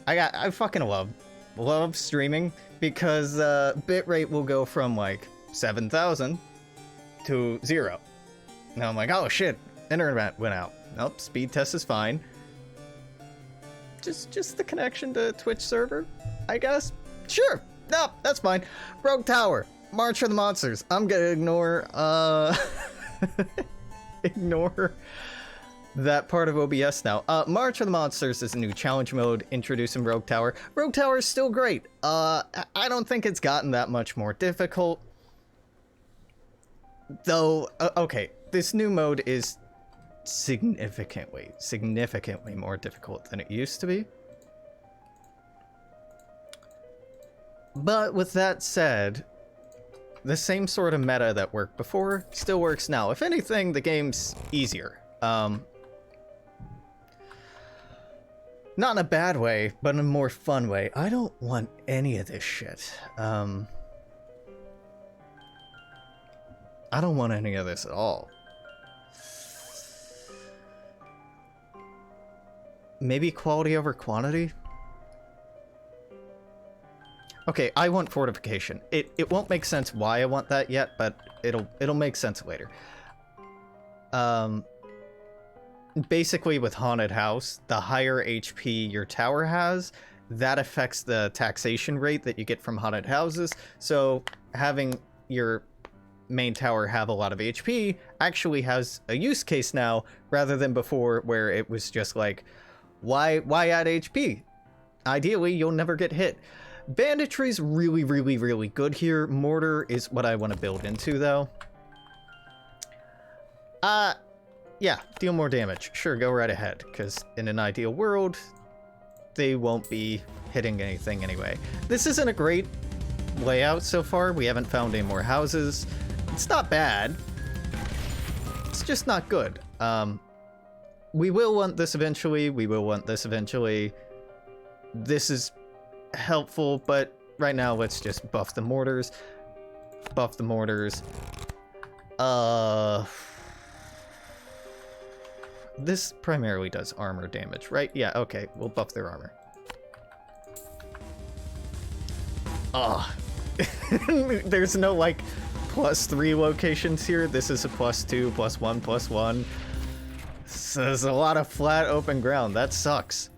I fucking love streaming because bitrate will go from like 7,000 to 0. Now I'm like, oh shit, internet went out. Nope, speed test is fine. Just the connection to Twitch server, I guess. Sure, no, that's fine. Rogue Tower, March for the Monsters. I'm gonna ignore ignore that part of OBS now. March of the Monsters is a new challenge mode introduced in Rogue Tower. Rogue Tower is still great. I don't think it's gotten that much more difficult. Though, okay, this new mode is significantly more difficult than it used to be. But with that said, the same sort of meta that worked before still works now. If anything, the game's easier. Not in a bad way, but in a more fun way. I don't want any of this shit. I don't want any of this at all. Maybe quality over quantity? Okay, I want fortification. It won't make sense why I want that yet, but it'll make sense later. Basically with Haunted House, the higher HP your tower has, that affects the taxation rate that you get from haunted houses. So having your main tower have a lot of HP actually has a use case now, rather than before where it was just like, why add HP? Ideally, you'll never get hit. Banditry's really good here. Mortar is what I want to build into, though. Yeah, deal more damage. Sure, go right ahead, because in an ideal world, they won't be hitting anything anyway. This isn't a great layout so far. We haven't found any more houses. It's not bad. It's just not good. We will want this eventually. We will want this eventually. This is helpful, but right now let's just buff the mortars. Buff the mortars. This primarily does armor damage, right? Yeah, okay, we'll buff their armor. There's no, like, +3 locations here. This is a +2, +1, +1. So there's a lot of flat open ground. That sucks.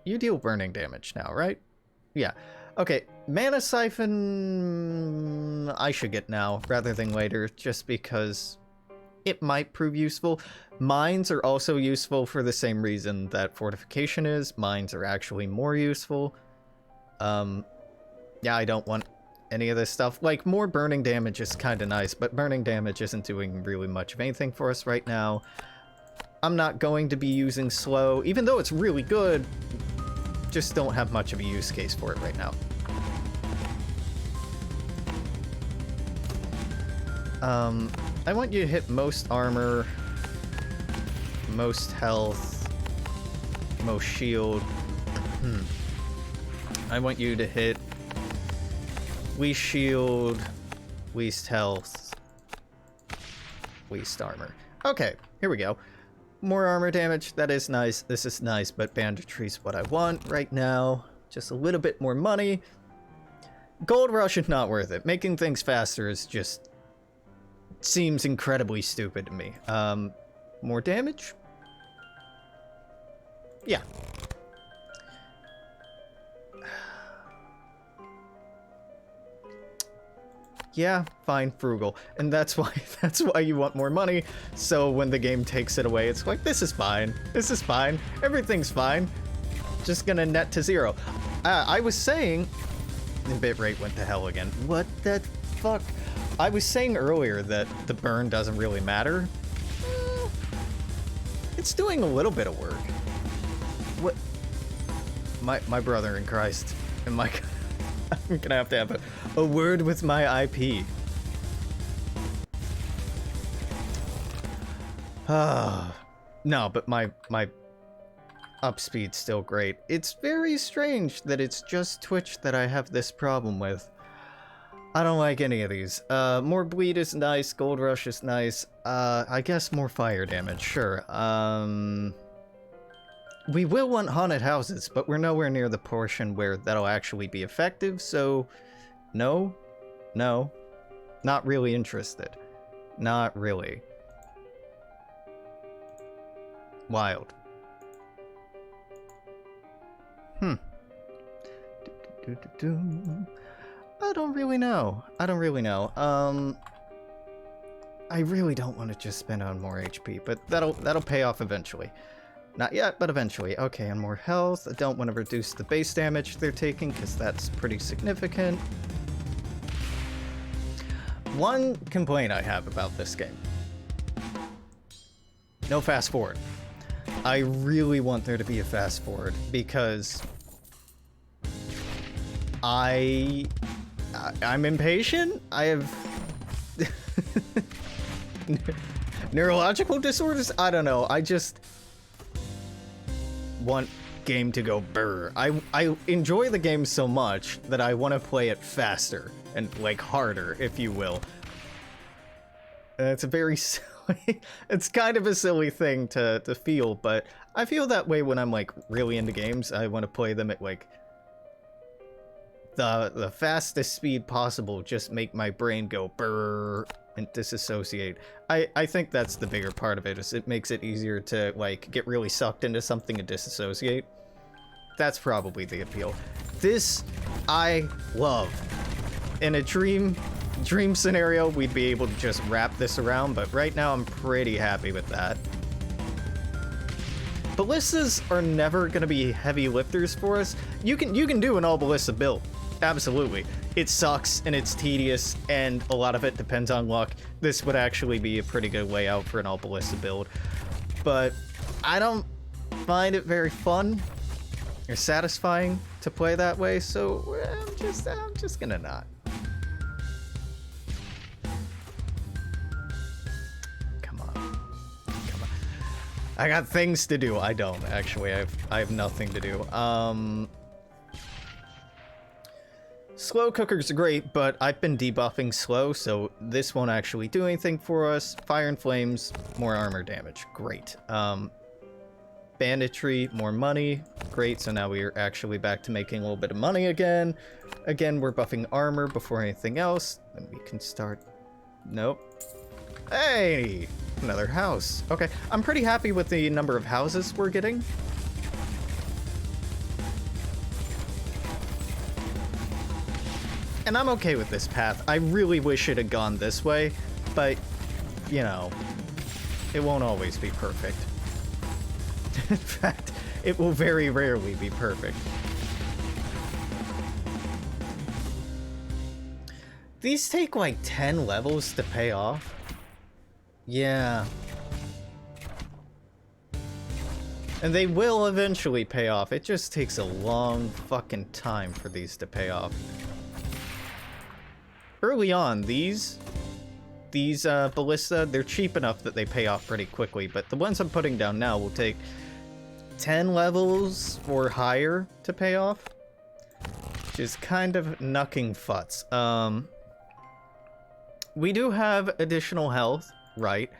You deal burning damage now, right? Yeah. Okay, Mana Siphon I should get now rather than later, just because it might prove useful. Mines are also useful for the same reason that Fortification is. Mines are actually more useful. Yeah, I don't want any of this stuff. Like, more burning damage is kind of nice, but burning damage isn't doing really much of anything for us right now. I'm not going to be using slow, even though it's really good. Just don't have much of a use case for it right now. I want you to hit most armor, most health, most shield. I want you to hit least shield, least health, least armor. Okay, here we go. More armor damage, that is nice. This is nice, but banditry's what I want right now. Just a little bit more money. Gold rush is not worth it. Making things faster is just seems incredibly stupid to me. More damage? Yeah. Yeah, fine, frugal. And that's why you want more money, so when the game takes it away, it's like, this is fine, everything's fine, just gonna net to 0. I was saying, the bitrate went to hell again. What the fuck? I was saying earlier that the burn doesn't really matter. It's doing a little bit of work. What? My brother in Christ, and my... I'm gonna have to have a word with my IP. No, but my up speed's still great. It's very strange that it's just Twitch that I have this problem with. I don't like any of these. More bleed is nice, gold rush is nice. I guess more fire damage, sure. We will want haunted houses, but we're nowhere near the portion where that'll actually be effective, so no, not really interested. Not really. Wild. I don't really know. I really don't want to just spend on more HP, but that'll pay off eventually. Not yet, but eventually. Okay, and more health. I don't want to reduce the base damage they're taking, because that's pretty significant. One complaint I have about this game. No fast forward. I really want there to be a fast forward, because I'm impatient. I have neurological disorders. I don't know. I just want game to go brr. I enjoy the game so much that I want to play it faster and like harder, if you will. It's a very silly, it's kind of a silly thing to feel, but I feel that way when I'm like really into games. I want to play them at like the fastest speed possible, just make my brain go brrr and disassociate. I think that's the bigger part of it, is it makes it easier to like get really sucked into something and disassociate. That's probably the appeal. This I love. In a dream scenario, we'd be able to just wrap this around, but right now I'm pretty happy with that. Ballistas are never going to be heavy lifters for us. You can do an all ballista build. Absolutely. It sucks and it's tedious and a lot of it depends on luck. This would actually be a pretty good way out for an all ballista build. But I don't find it very fun or satisfying to play that way, so I'm just gonna not. Come on. I got things to do. I don't actually. I have nothing to do. Slow cookers are great, but I've been debuffing slow, so this won't actually do anything for us. Fire and flames, more armor damage. Great. Banditry, more money. Great, so now we're actually back to making a little bit of money again. Again, we're buffing armor before anything else. Then we can start... Nope. Hey! Another house. Okay, I'm pretty happy with the number of houses we're getting. And I'm okay with this path. I really wish it had gone this way, but, you know, it won't always be perfect. In fact, it will very rarely be perfect. These take like 10 levels to pay off. Yeah. And they will eventually pay off. It just takes a long fucking time for these to pay off. Early on, these ballista, they're cheap enough that they pay off pretty quickly, but the ones I'm putting down now will take 10 levels or higher to pay off, which is kind of knucking futz. We do have additional health, right?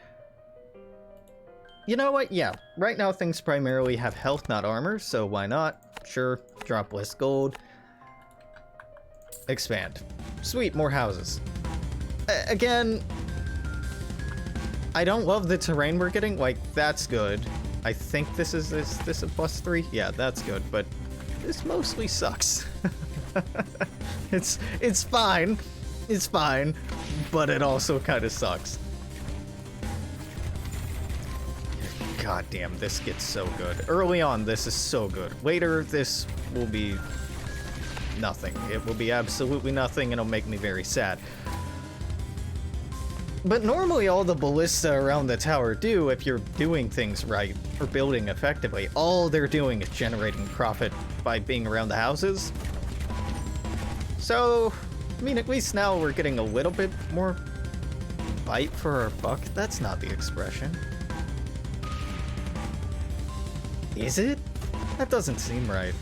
You know what? Yeah, right now things primarily have health, not armor, so why not? Sure, drop less gold. Expand. Sweet, more houses. Again, I don't love the terrain we're getting. Like, that's good. I think this is a +3? Yeah, that's good, but this mostly sucks. It's fine. It's fine, but it also kind of sucks. God damn, this gets so good. Early on, this is so good. Later, this will be nothing. It will be absolutely nothing, and it'll make me very sad. But normally all the ballista around the tower do, if you're doing things right, or building effectively, all they're doing is generating profit by being around the houses. So, I mean, at least now we're getting a little bit more bite for our buck. That's not the expression. Is it? That doesn't seem right.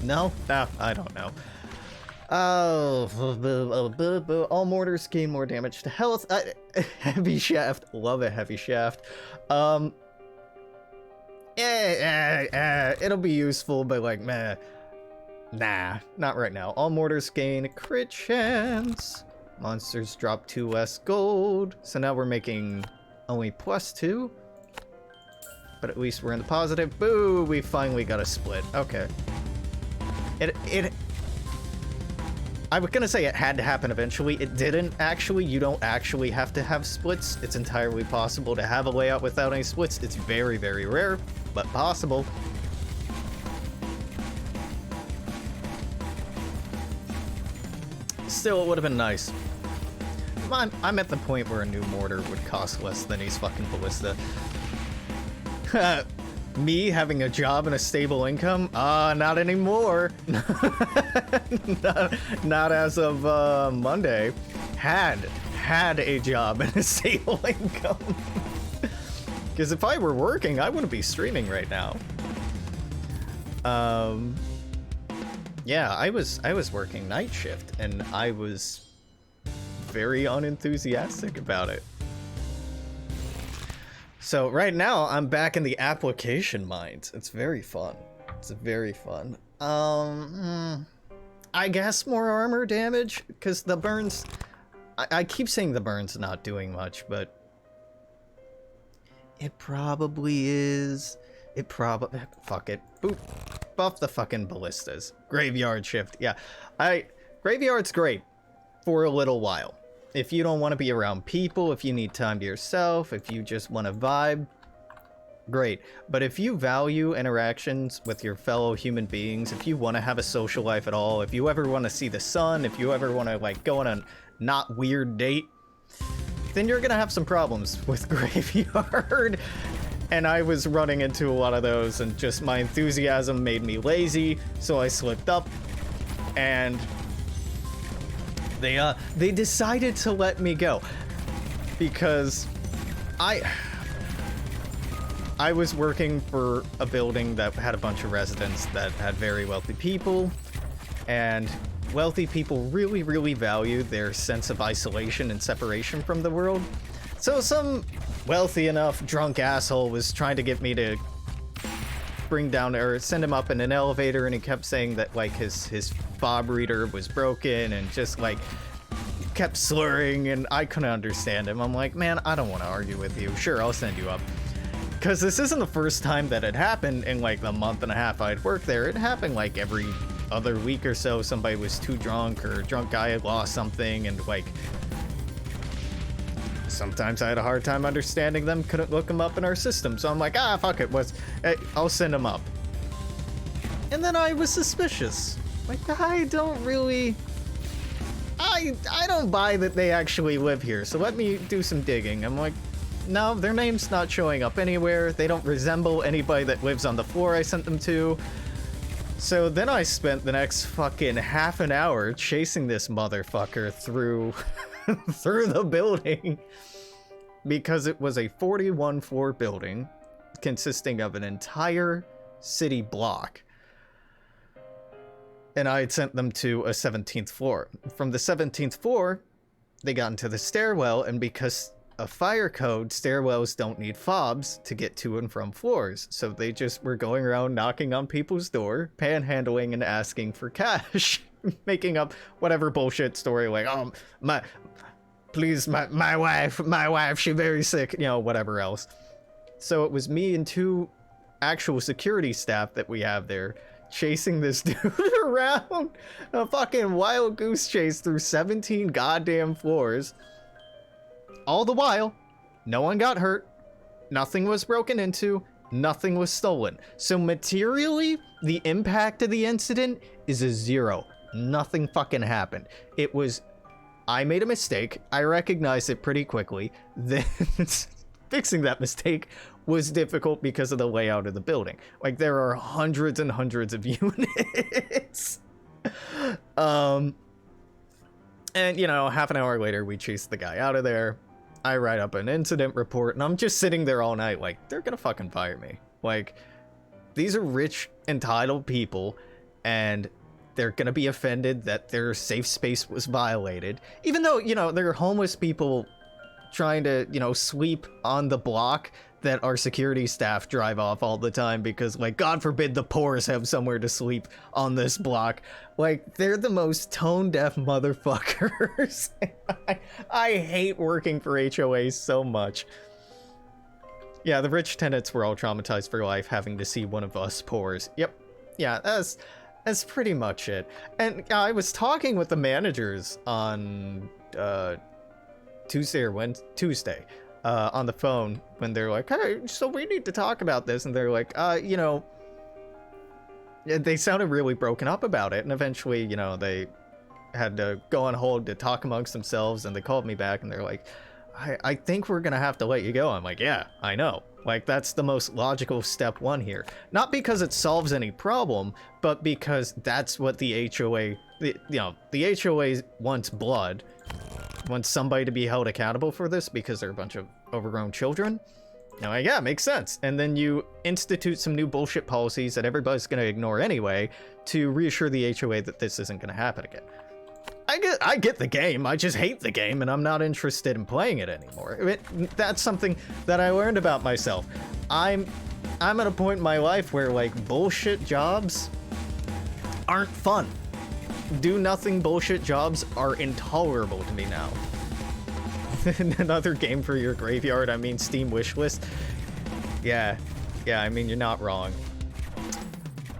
No? I don't know. Oh, all mortars gain more damage to health. Heavy shaft. Love a heavy shaft. It'll be useful, but like, meh. Nah, not right now. All mortars gain crit chance. Monsters drop 2 less gold. So now we're making only +2. But at least we're in the positive. Boo! We finally got a split. Okay. I was gonna say it had to happen eventually. It didn't actually. You don't actually have to have splits. It's entirely possible to have a layout without any splits. It's very, very rare, but possible. Still, it would have been nice. I'm at the point where a new mortar would cost less than his fucking ballista. Me having a job and a stable income? Not anymore. not as of Monday. Had a job and a stable income. Because if I were working, I wouldn't be streaming right now. Yeah, I was working night shift, and I was very unenthusiastic about it. So right now, I'm back in the application mines. It's very fun. It's very fun. I guess more armor damage, because the burns... I keep saying the burn's not doing much, but... It probably is. It probably... Fuck it. Boop. Buff the fucking ballistas. Graveyard shift. Yeah. Graveyard's great. For a little while. If you don't want to be around people, if you need time to yourself, if you just want to vibe, great. But if you value interactions with your fellow human beings, if you want to have a social life at all, if you ever want to see the sun, if you ever want to like go on a not weird date, then you're gonna have some problems with Graveyard. And I was running into a lot of those, and just my enthusiasm made me lazy, so I slipped up, and they decided to let me go because I was working for a building that had a bunch of residents that had very wealthy people, and wealthy people really, really value their sense of isolation and separation from the world. So some wealthy enough drunk asshole was trying to get me to bring down or send him up in an elevator, and he kept saying that like his fob reader was broken and just like kept slurring, and I couldn't understand him. I'm like, man, I don't want to argue with you. Sure, I'll send you up. Because this isn't the first time that it happened in like the month and a half I'd worked there. It happened like every other week or so. Somebody was too drunk, or a drunk guy had lost something, and like sometimes I had a hard time understanding them, couldn't look them up in our system. So I'm like, fuck it, I'll send them up. And then I was suspicious. Like, I don't really... I don't buy that they actually live here, so let me do some digging. I'm like, no, their name's not showing up anywhere. They don't resemble anybody that lives on the floor I sent them to. So then I spent the next fucking half an hour chasing this motherfucker through through the building, because it was a 41-floor building consisting of an entire city block. And I had sent them to a 17th floor. From the 17th floor, they got into the stairwell, and because of fire code, stairwells don't need fobs to get to and from floors. So they just were going around knocking on people's door, panhandling and asking for cash. Making up whatever bullshit story like, oh, my wife, she very sick, you know, whatever else. So it was me and 2 actual security staff that we have there chasing this dude around. A fucking wild goose chase through 17 goddamn floors. All the while, no one got hurt, nothing was broken into, nothing was stolen. So materially, the impact of the incident is a 0. Nothing fucking happened. It was, I made a mistake, I recognized it pretty quickly, then fixing that mistake was difficult because of the layout of the building. Like, there are hundreds and hundreds of units. And, you know, half an hour later, we chased the guy out of there. I write up an incident report, and I'm just sitting there all night like, they're gonna fucking fire me. Like, these are rich, entitled people, and they're gonna be offended that their safe space was violated, even though, you know, there are homeless people trying to, you know, sweep on the block that our security staff drive off all the time because, like, God forbid the poors have somewhere to sleep on this block. Like, they're the most tone-deaf motherfuckers. I hate working for HOAs so much. Yeah, the rich tenants were all traumatized for life having to see one of us poors. Yep. Yeah, that's pretty much it. And I was talking with the managers on Tuesday on the phone when they're like, hey, so we need to talk about this, and they're like, you know, they sounded really broken up about it, and eventually, you know, they had to go on hold to talk amongst themselves, and they called me back, and they're like, I think we're gonna have to let you go. I'm like, yeah, I know. Like, that's the most logical step one here. Not because it solves any problem, but because that's what the HOA, you know, the HOA wants blood, wants somebody to be held accountable for this because they're a bunch of overgrown children. Now, yeah, makes sense. And then you institute some new bullshit policies that everybody's going to ignore anyway to reassure the HOA that this isn't going to happen again. I get the game, I just hate the game, and I'm not interested in playing it anymore. That's something that I learned about myself. I'm at a point in my life where, like, bullshit jobs aren't fun. Do nothing bullshit jobs are intolerable to me now. Another game for your graveyard, I mean Steam wishlist. Yeah, I mean, you're not wrong.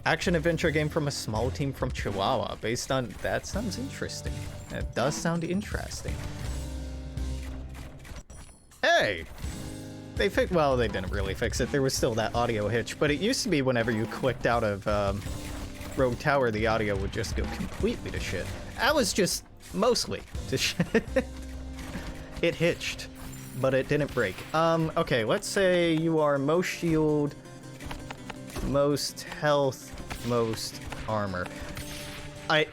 Action-adventure game from a small team from Chihuahua, based on... That sounds interesting. That does sound interesting. Hey! They fixed... Well, they didn't really fix it. There was still that audio hitch, but it used to be whenever you clicked out of Rogue Tower, the audio would just go completely to shit. That was just mostly to shit. It hitched, but it didn't break. Okay, let's say you are most shield, most health, most armor.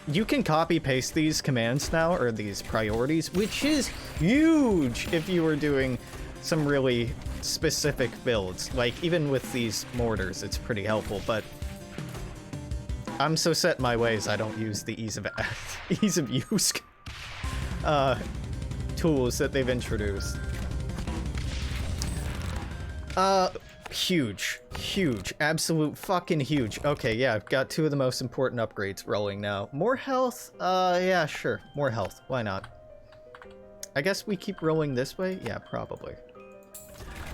You can copy paste these commands now, or these priorities, which is huge if you were doing some really specific builds. Like, even with these mortars, it's pretty helpful, but I'm so set in my ways I don't use the ease of use tools that they've introduced. Huge, absolute fucking huge. Okay, yeah, I've got two of the most important upgrades rolling now. More health? Yeah, sure, more health, why not? I guess we keep rolling this way? Yeah, probably.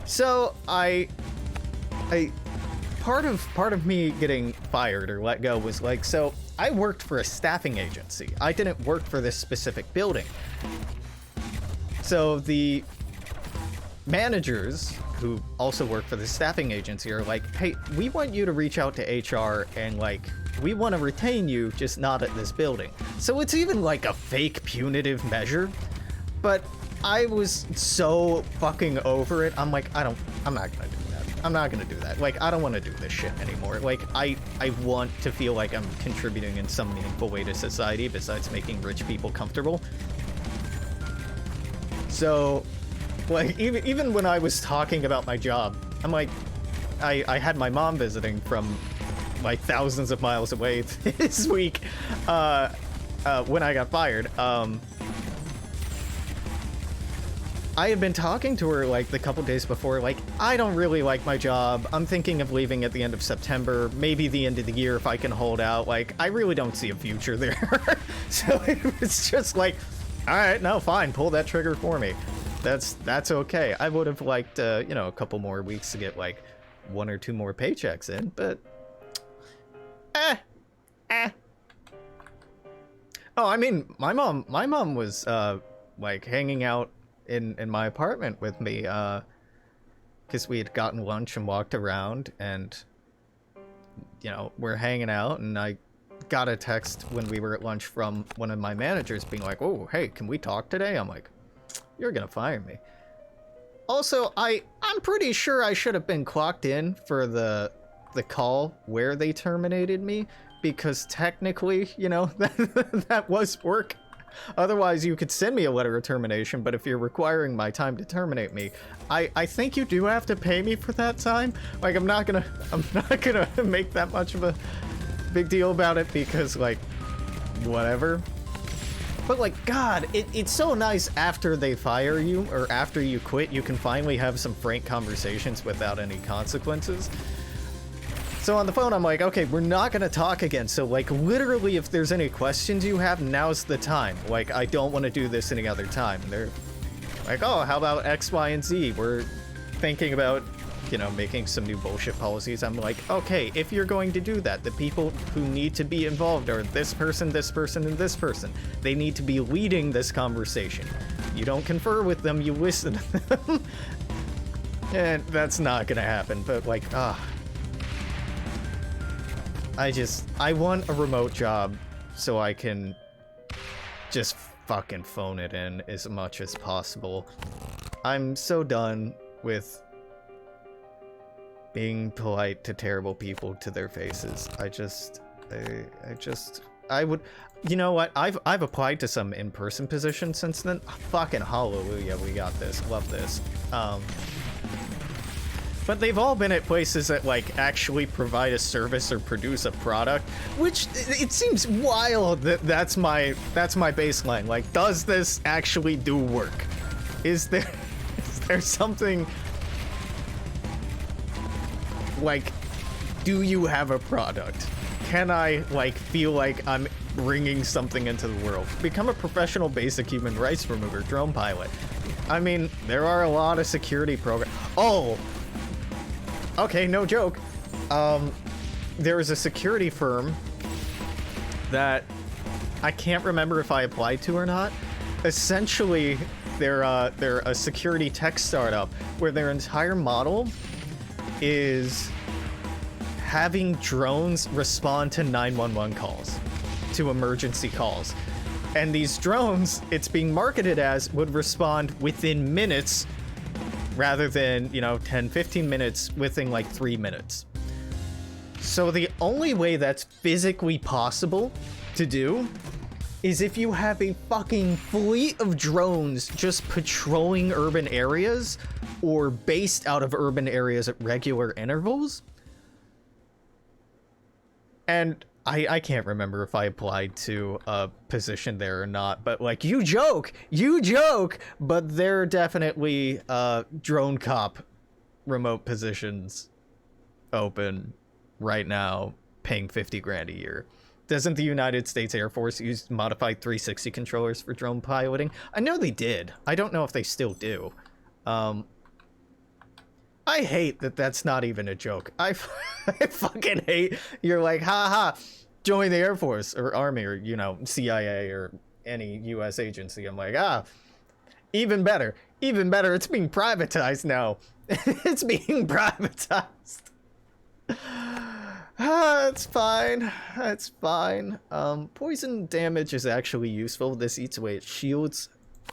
So, part of me getting fired or let go was like, so I worked for a staffing agency. I didn't work for this specific building. So the managers who also work for the staffing agency are like, hey, we want you to reach out to HR and, like, we want to retain you, just not at this building. So it's even like a fake punitive measure, but I was so fucking over it. I'm like, I'm not gonna do that. I'm not gonna do that. Like, I don't want to do this shit anymore. Like, I want to feel like I'm contributing in some meaningful way to society besides making rich people comfortable. So, like, even when I was talking about my job, I'm like, I had my mom visiting from, like, thousands of miles away this week, when I got fired. I had been talking to her, like, the couple days before, like, I don't really like my job. I'm thinking of leaving at the end of September, maybe the end of the year if I can hold out. Like, I really don't see a future there. So it was just like, all right, no, fine, pull that trigger for me. That's okay. I would have liked, you know, a couple more weeks to get, like, 1 or 2 more paychecks in, but... Oh, I mean, my mom was, like, hanging out in my apartment with me, because we had gotten lunch and walked around, and, you know, we're hanging out, and I got a text when we were at lunch from one of my managers being like, oh, hey, can we talk today? I'm like, you're gonna fire me. Also, I'm pretty sure I should have been clocked in for the call where they terminated me, because technically, you know, that was work. Otherwise, you could send me a letter of termination, but if you're requiring my time to terminate me, I think you do have to pay me for that time. Like, I'm not gonna make that much of a big deal about it because, like, whatever. But, like, God, it's so nice after they fire you, or after you quit, you can finally have some frank conversations without any consequences. So on the phone, I'm like, okay, we're not gonna talk again. So, like, literally, if there's any questions you have, now's the time. Like, I don't want to do this any other time. And they're like, oh, how about X, Y, and Z? We're thinking about, you know, making some new bullshit policies. I'm like, okay, if you're going to do that, the people who need to be involved are this person, and this person. They need to be leading this conversation. You don't confer with them, you listen to them. And that's not gonna happen, but like, I want a remote job so I can just fucking phone it in as much as possible. I'm so done with being polite to terrible people to their faces. I would, you know what? I've applied to some in-person positions since then. Fucking hallelujah, we got this. Love this. But they've all been at places that, like, actually provide a service or produce a product, which it seems wild that that's my baseline. Like, does this actually do work? Is there something, like, do you have a product? Can I, like, feel like I'm bringing something into the world? Become a professional basic human rights remover, drone pilot. I mean, there are a lot of security programs. Oh! Okay, no joke. There is a security firm that I can't remember if I applied to or not. Essentially, they're a security tech startup where their entire model is having drones respond to 911 calls, to emergency calls. And these drones, it's being marketed as, would respond within minutes rather than, you know, 10, 15 minutes, within like 3 minutes. So the only way that's physically possible to do is if you have a fucking fleet of drones just patrolling urban areas or based out of urban areas at regular intervals. And I can't remember if I applied to a position there or not, but like, you joke, but there are definitely drone cop remote positions open right now, paying 50 grand a year. Doesn't the United States Air Force use modified 360 controllers for drone piloting? I know they did. I don't know if they still do. I hate that that's not even a joke. I fucking hate. You're like, haha, join the Air Force or Army or, you know, CIA or any U.S. agency. I'm like, even better. Even better. It's being privatized now. It's being privatized. It's fine. It's fine. Poison damage is actually useful. This eats away at shields.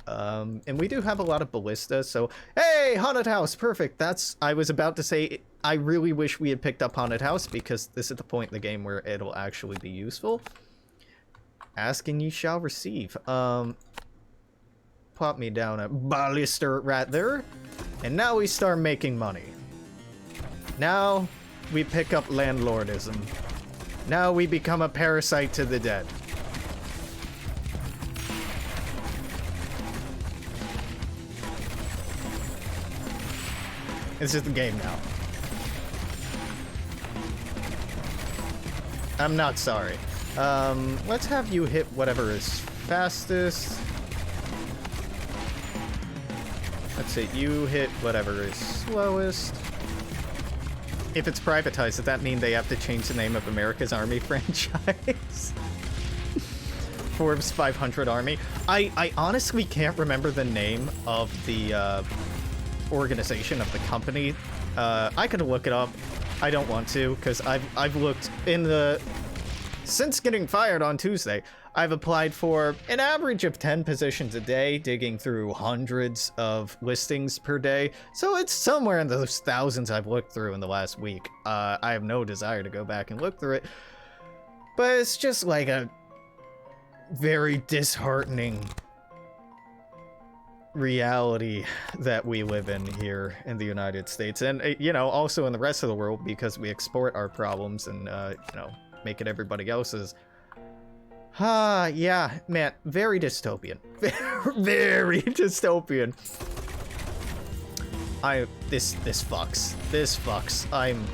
And we do have a lot of ballista, so hey, haunted house, perfect. I was about to say, I really wish we had picked up haunted house because this is the point in the game where it'll actually be useful. Ask and you shall receive. Pop me down a ballista right there, and now we start making money. Now we pick up landlordism. Now we become a parasite to the dead. This is the game now. I'm not sorry. Let's have you hit whatever is fastest. Let's say you hit whatever is slowest. If it's privatized, does that mean they have to change the name of America's Army franchise? Forbes 500 Army. I honestly can't remember the name of the organization of the company. I could look it up. I don't want to, because I've looked in the... Since getting fired on Tuesday, I've applied for an average of 10 positions a day, digging through hundreds of listings per day. So it's somewhere in those thousands I've looked through in the last week. I have no desire to go back and look through it. But it's just like a very disheartening reality that we live in here in the United States, and you know, also in the rest of the world, because we export our problems and you know, make it everybody else's. Yeah, man, very dystopian. Very dystopian. This fucks. This fucks. I'm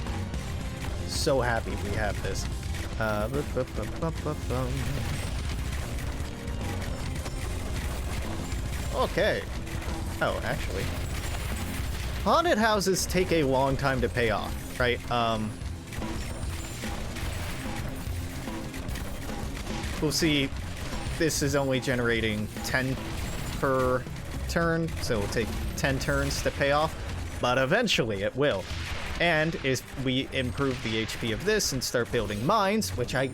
so happy we have this. Okay. Oh, actually. Haunted houses take a long time to pay off, right? We'll see. This is only generating 10 per turn, so it'll take 10 turns to pay off, but eventually it will. And if we improve the HP of this and start building mines, which I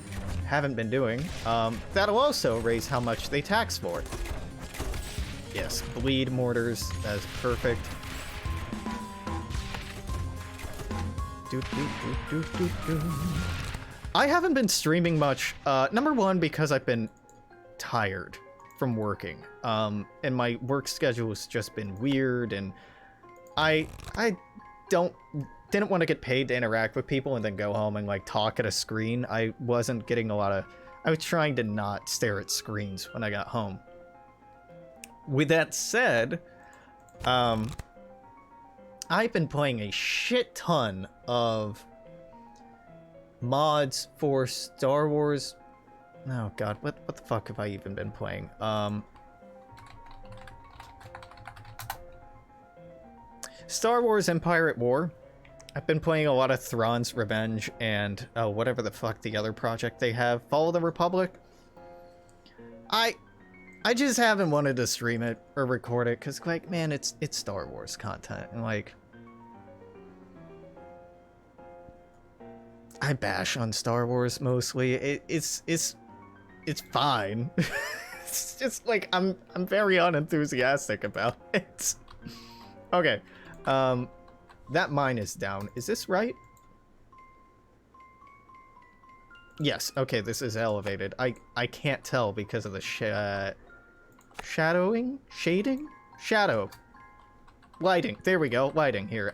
haven't been doing, that'll also raise how much they tax for. Yes, bleed mortars, that's perfect. I haven't been streaming much, number one, because I've been tired from working, and my work schedule has just been weird, and I didn't want to get paid to interact with people and then go home and like talk at a screen. I wasn't getting I was trying to not stare at screens when I got home. With that said, I've been playing a shit ton of mods for Star Wars. Oh god, what the fuck have I even been playing? Star Wars Empire at War. I've been playing a lot of Thrawn's Revenge and whatever the fuck the other project they have, Follow the Republic. I just haven't wanted to stream it or record it because, like, man, it's Star Wars content, and like, I bash on Star Wars mostly. It's fine. It's just like I'm very unenthusiastic about it. Okay, that mine is down. Is this right? Yes. Okay, this is elevated. I can't tell because of the shadowing, shading, shadow, lighting. There we go, lighting here.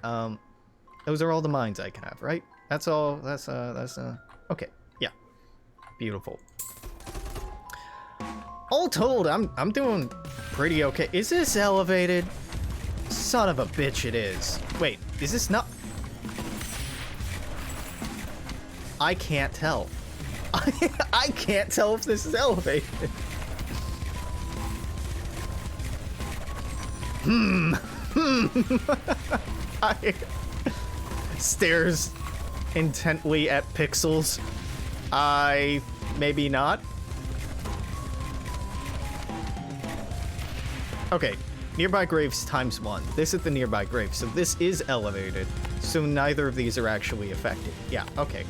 Those are all the mines I can have, right? That's all. That's okay. Yeah, beautiful. All told, I'm doing pretty okay. Is this elevated? Son of a bitch, it is. Wait, is this not? I can't tell. I can't tell if this is elevated. I stares intently at pixels. Maybe not. Okay, nearby graves times 1. This is the nearby grave, so this is elevated. So neither of these are actually affected. Yeah, okay.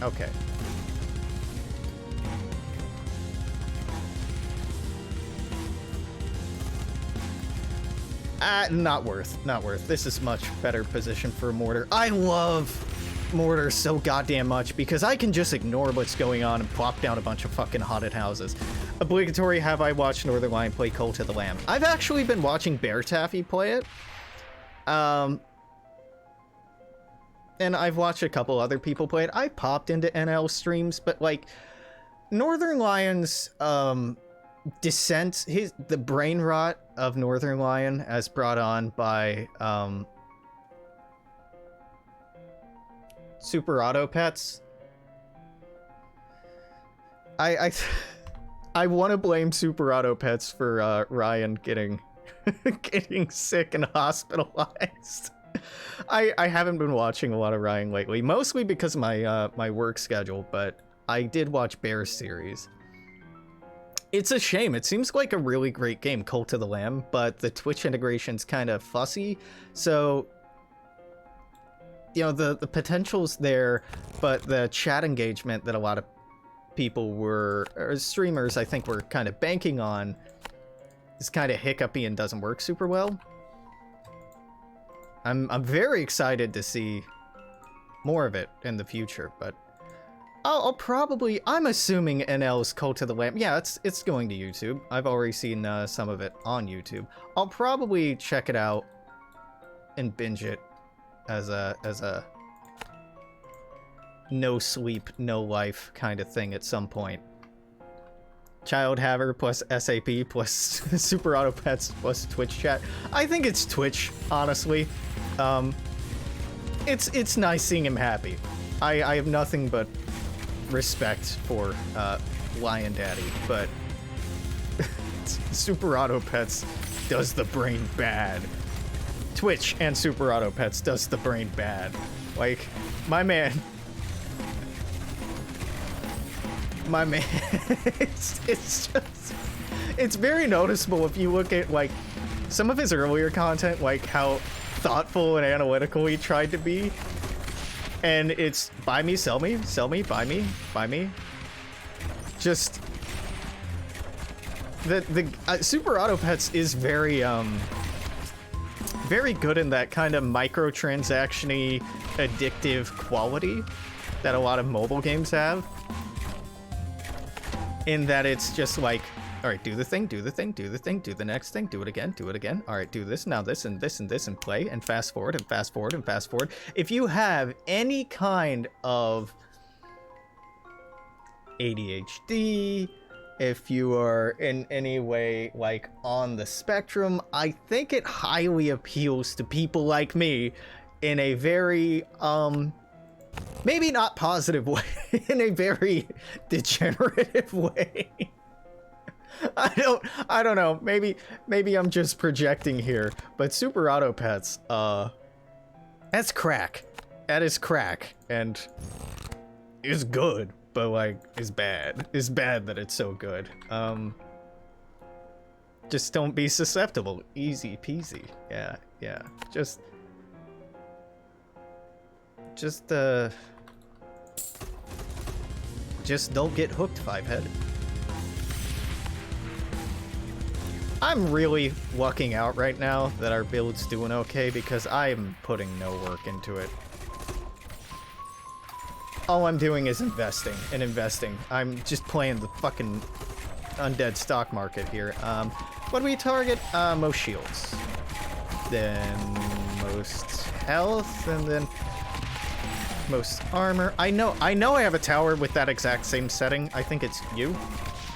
Not worth. This is much better position for a mortar. I love mortar so goddamn much because I can just ignore what's going on and plop down a bunch of fucking haunted houses. Obligatory, have I watched Northern Lion play Cult of the Lamb? I've actually been watching Bear Taffy play it. And I've watched a couple other people play it. I popped into NL streams, but like Northern Lion's descent, the brain rot of Northern Lion as brought on by Super Auto Pets. I want to blame Super Auto Pets for Ryan getting sick and hospitalized. I haven't been watching a lot of Ryan lately, mostly because of my work schedule, but I did watch Bear's series. It's a shame. It seems like a really great game, Cult of the Lamb, but the Twitch integration's kind of fussy, so you know, the potential's there, but the chat engagement that a lot of people or streamers I think were kind of banking on is kind of hiccupy and doesn't work super well. I'm very excited to see more of it in the future, but I'll probably, I'm assuming NL's Cult of the Lamb, yeah, it's going to YouTube. I've already seen some of it on YouTube. I'll probably check it out and binge it as a no sleep, no life kind of thing at some point. Child Haver plus SAP plus Super Auto Pets plus Twitch chat. I think it's Twitch, honestly. It's nice seeing him happy. I have nothing but respect for Lion Daddy, but Super Auto Pets does the brain bad. Twitch and Super Auto Pets does the brain bad. Like, my man, it's just, it's very noticeable if you look at, like, some of his earlier content, like how thoughtful and analytical he tried to be. And it's buy me, sell me, buy me, buy me. Just the Super Auto Pets is very very good in that kind of microtransaction-y, addictive quality that a lot of mobile games have. In that it's just like, all right, do the thing, do the thing, do the thing, do the next thing, do it again, do it again. All right, do this, now this, and this, and this, and play, and fast forward, and fast forward, and fast forward. If you have any kind of ADHD, if you are in any way, like, on the spectrum, I think it highly appeals to people like me in a very, maybe not positive way, in a very degenerative way. I don't know, maybe I'm just projecting here, but Super Auto Pets, that's crack. That is crack, and it's good, but, like, it's bad. It's bad that it's so good. Just don't be susceptible. Easy peasy. Yeah. Just don't get hooked, Fivehead. I'm really lucking out right now that our build's doing okay because I'm putting no work into it. All I'm doing is investing and investing. I'm just playing the fucking undead stock market here. What do we target? Most shields. Then most health, and then most armor. I know I have a tower with that exact same setting. I think it's you.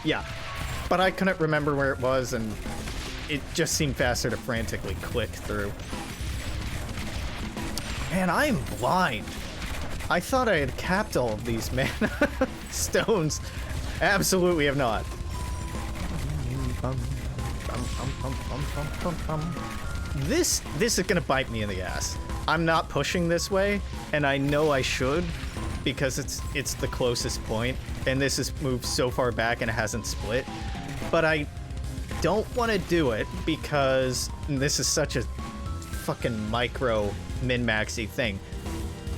Yeah. But I couldn't remember where it was, and it just seemed faster to frantically click through. Man, I am blind. I thought I had capped all of these mana stones. Absolutely have not. This is gonna bite me in the ass. I'm not pushing this way, and I know I should, because it's the closest point, and this has moved so far back and it hasn't split. But I don't want to do it because this is such a fucking micro min-maxy thing.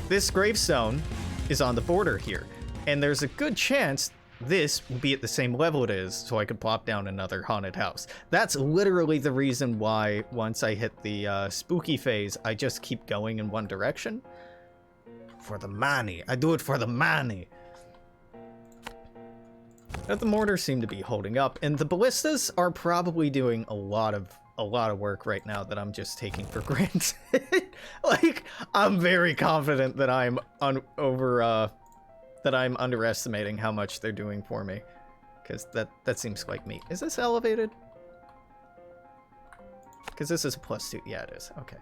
This gravestone is on the border here, and there's a good chance this will be at the same level it is, so I could plop down another haunted house. That's literally the reason why once I hit the spooky phase, I just keep going in one direction. For the money. I do it for the money. But the mortars seem to be holding up, and the ballistas are probably doing a lot of work right now that I'm just taking for granted. Like, I'm very confident that I'm underestimating how much they're doing for me, because that seems like me. Is this elevated? Because this is a +2. Yeah, it is. Okay.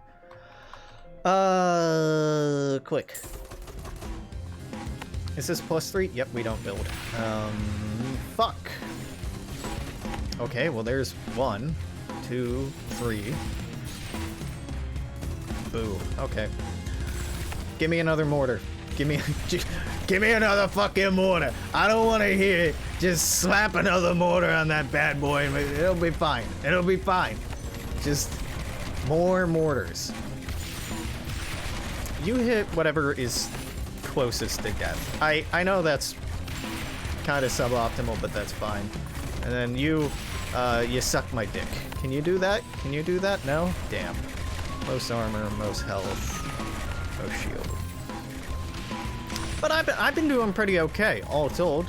Quick. Is this +3? Yep, we don't build. Fuck. Okay, well, there's 1, 2, 3. Boo. Okay. Give me another mortar. Give me another fucking mortar. I don't want to hear it. Just slap another mortar on that bad boy. It'll be fine. It'll be fine. Just more mortars. You hit whatever is closest to death. I know that's kind of suboptimal, but that's fine. And then you suck my dick. Can you do that? Can you do that? No? Damn. Most armor, most health, most shield. But I've been doing pretty okay, all told.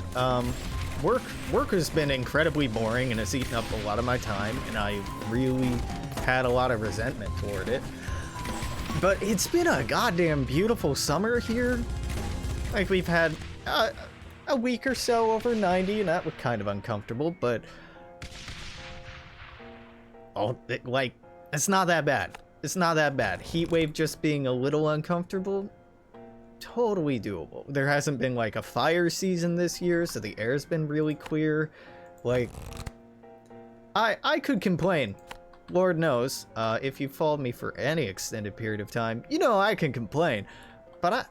Work has been incredibly boring and it's eaten up a lot of my time, and I really had a lot of resentment toward it. But it's been a goddamn beautiful summer here. Like, we've had a week or so over 90, and that was kind of uncomfortable, but... Oh, like, it's not that bad. It's not that bad. Heat wave just being a little uncomfortable, totally doable. There hasn't been, like, a fire season this year, so the air's been really clear. Like, I could complain. Lord knows, if you followed me for any extended period of time, you know I can complain. But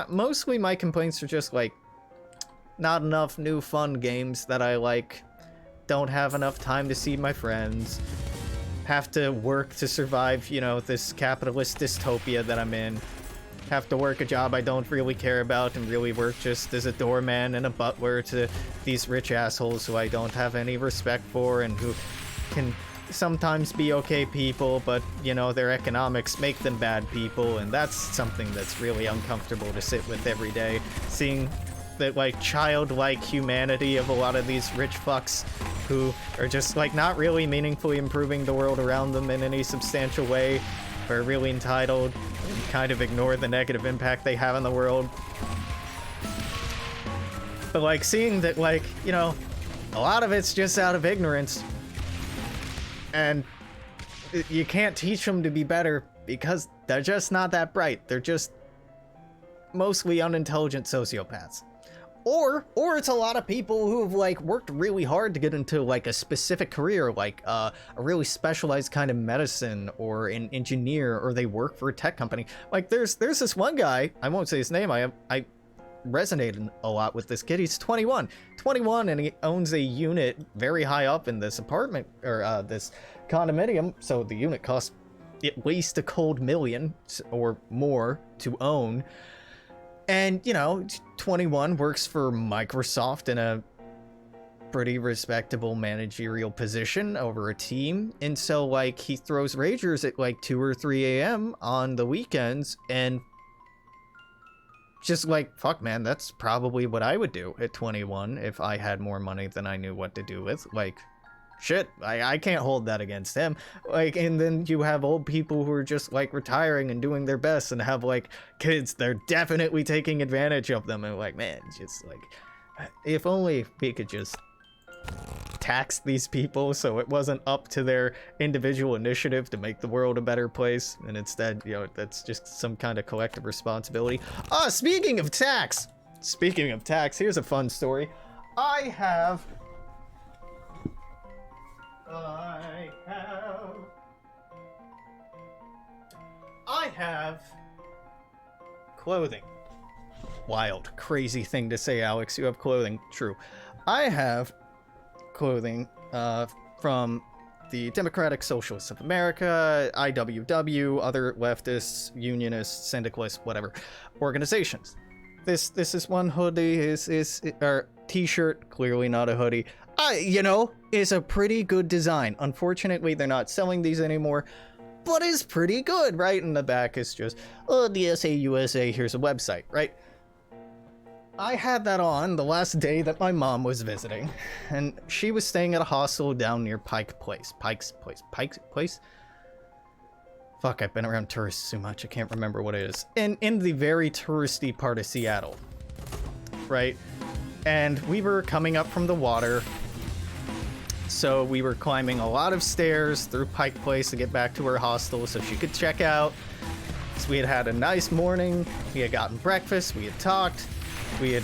mostly my complaints are just, like, not enough new fun games that I like, don't have enough time to see my friends, have to work to survive, you know, this capitalist dystopia that I'm in, have to work a job I don't really care about and really work just as a doorman and a butler to these rich assholes who I don't have any respect for and who can sometimes be okay people, but, you know, their economics make them bad people, and that's something that's really uncomfortable to sit with every day, seeing the, like, childlike humanity of a lot of these rich fucks who are just, like, not really meaningfully improving the world around them in any substantial way, are really entitled and kind of ignore the negative impact they have in the world. But, like, seeing that, like, you know, a lot of it's just out of ignorance, and you can't teach them to be better because they're just not that bright. They're just mostly unintelligent sociopaths. Or it's a lot of people who have, like, worked really hard to get into, like, a specific career, like a really specialized kind of medicine or an engineer, or they work for a tech company. Like, there's this one guy, I won't say his name, I resonated a lot with this kid. He's 21, and he owns a unit very high up in this apartment, or this condominium, so the unit costs at least a cold million or more to own. And, you know, 21, works for Microsoft in a pretty respectable managerial position over a team. And so, like, he throws ragers at, like, 2 or 3 a.m. on the weekends, and just, like, fuck, man, that's probably what I would do at 21 if I had more money than I knew what to do with. Like, shit, I can't hold that against him. Like, and then you have old people who are just, like, retiring and doing their best and have, like, kids. They're definitely taking advantage of them. And, like, man, just, like, if only we could just tax these people so it wasn't up to their individual initiative to make the world a better place, and instead, you know, that's just some kind of collective responsibility. Speaking of tax, here's a fun story. I have clothing. Wild, crazy thing to say, Alex. You have clothing. True. I have clothing from the Democratic Socialists of America, IWW, other leftists, unionists, syndicalists, whatever organizations. This is one hoodie, or t-shirt, clearly not a hoodie. You know, is a pretty good design. Unfortunately, they're not selling these anymore, but it's pretty good, right? And the back is just, oh, DSA USA, here's a website, right? I had that on the last day that my mom was visiting, and she was staying at a hostel down near Pike's Place? Fuck, I've been around tourists too much, I can't remember what it is. In the very touristy part of Seattle, right? And we were coming up from the water, so we were climbing a lot of stairs through Pike Place to get back to her hostel so she could check out. So we had had a nice morning, we had gotten breakfast, we had talked, we had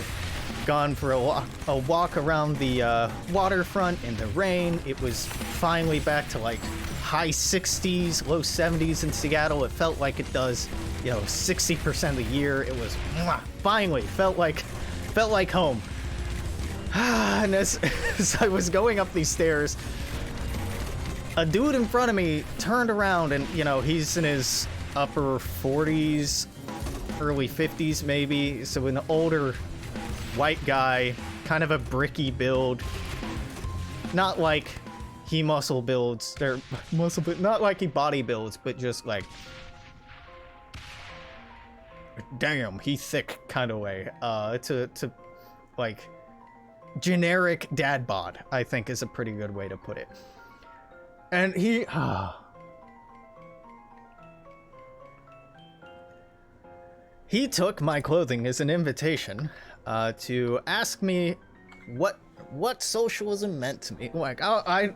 gone for a walk around the waterfront in the rain. It was finally back to, like, high 60s, low 70s in Seattle. It felt like it does, you know, 60% of the year. It was finally felt like home. And as I was going up these stairs, a dude in front of me turned around, and, you know, he's in his upper 40s, early 50s maybe, so an older white guy, kind of a bricky build, not like he muscle builds, not like he body builds, but just like, damn, he thick kind of way, to like generic dad bod, I think is a pretty good way to put it. And He took my clothing as an invitation to ask me what socialism meant to me. Like, I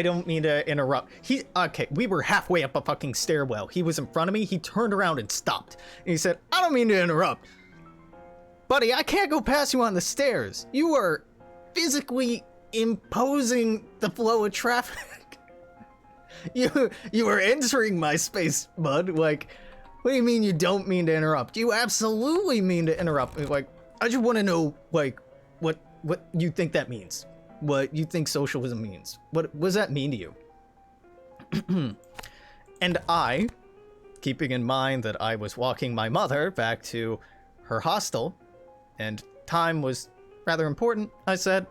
don't mean to interrupt. Okay, we were halfway up a fucking stairwell. He was in front of me. He turned around and stopped. And he said, I don't mean to interrupt. Buddy, I can't go past you on the stairs. You are physically imposing the flow of traffic. You are entering my space, bud. Like, what do you mean you don't mean to interrupt? You absolutely mean to interrupt. Like, I just want to know, like, what you think that means. What you think socialism means. What does that mean to you? And I, keeping in mind that I was walking my mother back to her hostel, and time was rather important, I said,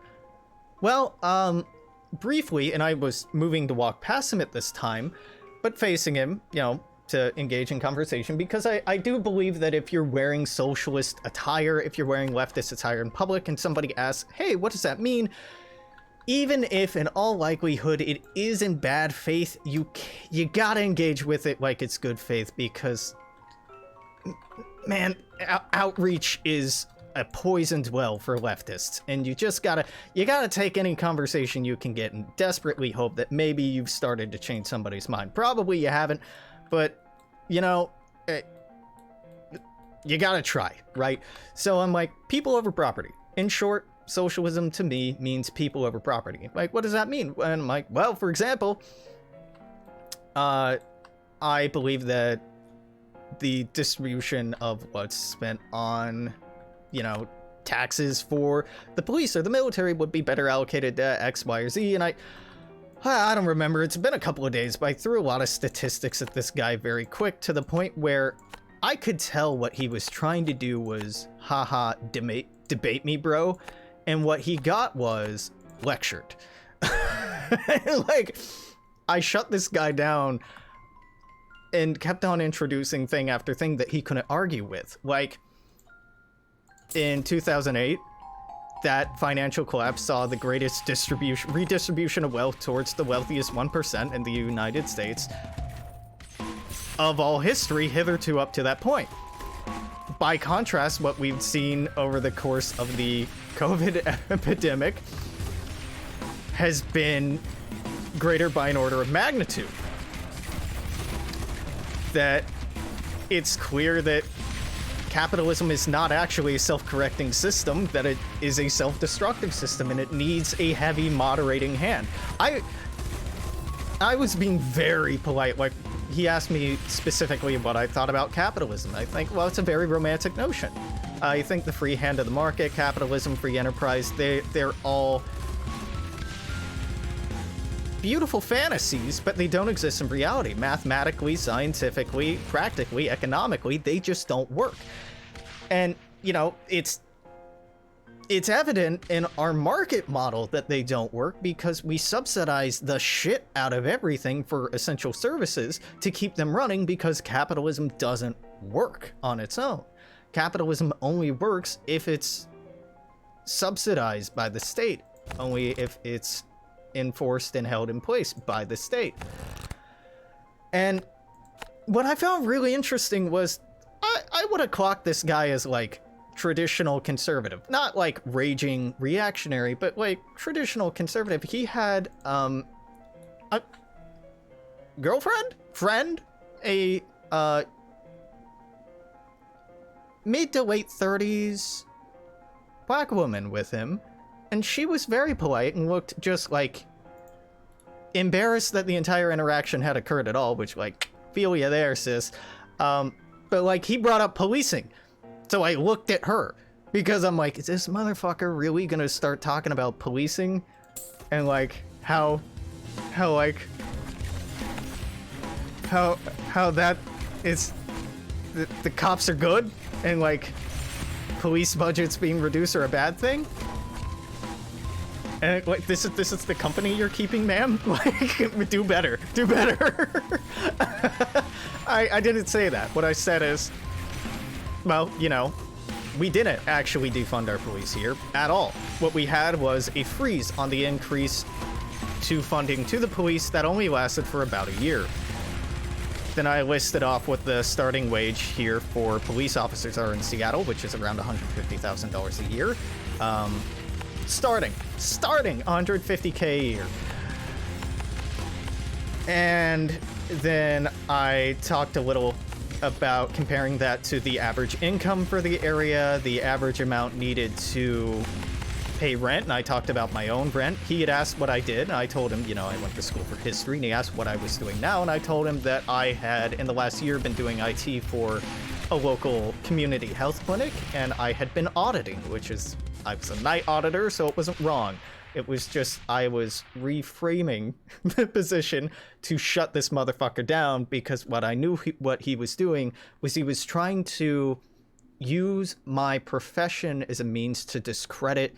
well, briefly, and I was moving to walk past him at this time, but facing him, to engage in conversation, because I do believe that if you're wearing socialist attire, if you're wearing leftist attire in public, and somebody asks, hey, what does that mean? Even if in all likelihood it is in bad faith, you gotta engage with it like it's good faith, because, man, outreach is a poisoned well for leftists, and you gotta take any conversation you can get and desperately hope that maybe you've started to change somebody's mind. Probably you haven't, but you gotta try, right? So I'm like, people over property. In short, socialism to me means people over property. Like, what does that mean? And I'm like, well, for example, I believe that the distribution of what's spent on taxes for the police or the military would be better allocated to X, Y, or Z. And I don't remember. It's been a couple of days, but I threw a lot of statistics at this guy very quick, to the point where I could tell what he was trying to do was, haha, debate me, bro. And what he got was lectured. Like, I shut this guy down and kept on introducing thing after thing that he couldn't argue with. Like, in 2008, that financial collapse saw the greatest redistribution of wealth towards the wealthiest 1% in the United States of all history hitherto up to that point. By contrast, what we've seen over the course of the COVID epidemic has been greater by an order of magnitude. That it's clear that capitalism is not actually a self-correcting system, that it is a self-destructive system, and it needs a heavy moderating hand. I was being very polite. Like, he asked me specifically what I thought about capitalism. I think, well, it's a very romantic notion. I think the free hand of the market, capitalism, free enterprise, they're all beautiful fantasies, but they don't exist in reality. Mathematically, scientifically, practically, economically, they just don't work. And, it's evident in our market model that they don't work, because we subsidize the shit out of everything for essential services to keep them running, because capitalism doesn't work on its own. Capitalism only works if it's subsidized by the state, only if it's enforced and held in place by the state. And what I found really interesting was I would have clocked this guy as like traditional conservative, not like raging reactionary, but like traditional conservative. He had a friend, a mid to late 30s black woman with him, and she was very polite and looked just like embarrassed that the entire interaction had occurred at all, which, like, feel ya there, sis. But like, he brought up policing, so I looked at her, because I'm like, is this motherfucker really gonna start talking about policing and like how that is the cops are good and like police budgets being reduced are a bad thing? And like, this is the company you're keeping, ma'am? Like, do better. I didn't say that. What I said is, well, we didn't actually defund our police here at all. What we had was a freeze on the increase to funding to the police that only lasted for about a year. Then I listed off what the starting wage here for police officers are in Seattle, which is around $150,000 a year. Starting $150K a year. And then I talked a little about comparing that to the average income for the area, the average amount needed to pay rent, and I talked about my own rent. He had asked what I did, and I told him, you know, I went to school for history, and he asked what I was doing now, and I told him that I had, in the last year, been doing IT for a local community health clinic, and I had been auditing, which is, I was a night auditor, so it wasn't wrong. It was just, I was reframing the position to shut this motherfucker down, because what I knew what he was doing was he was trying to use my profession as a means to discredit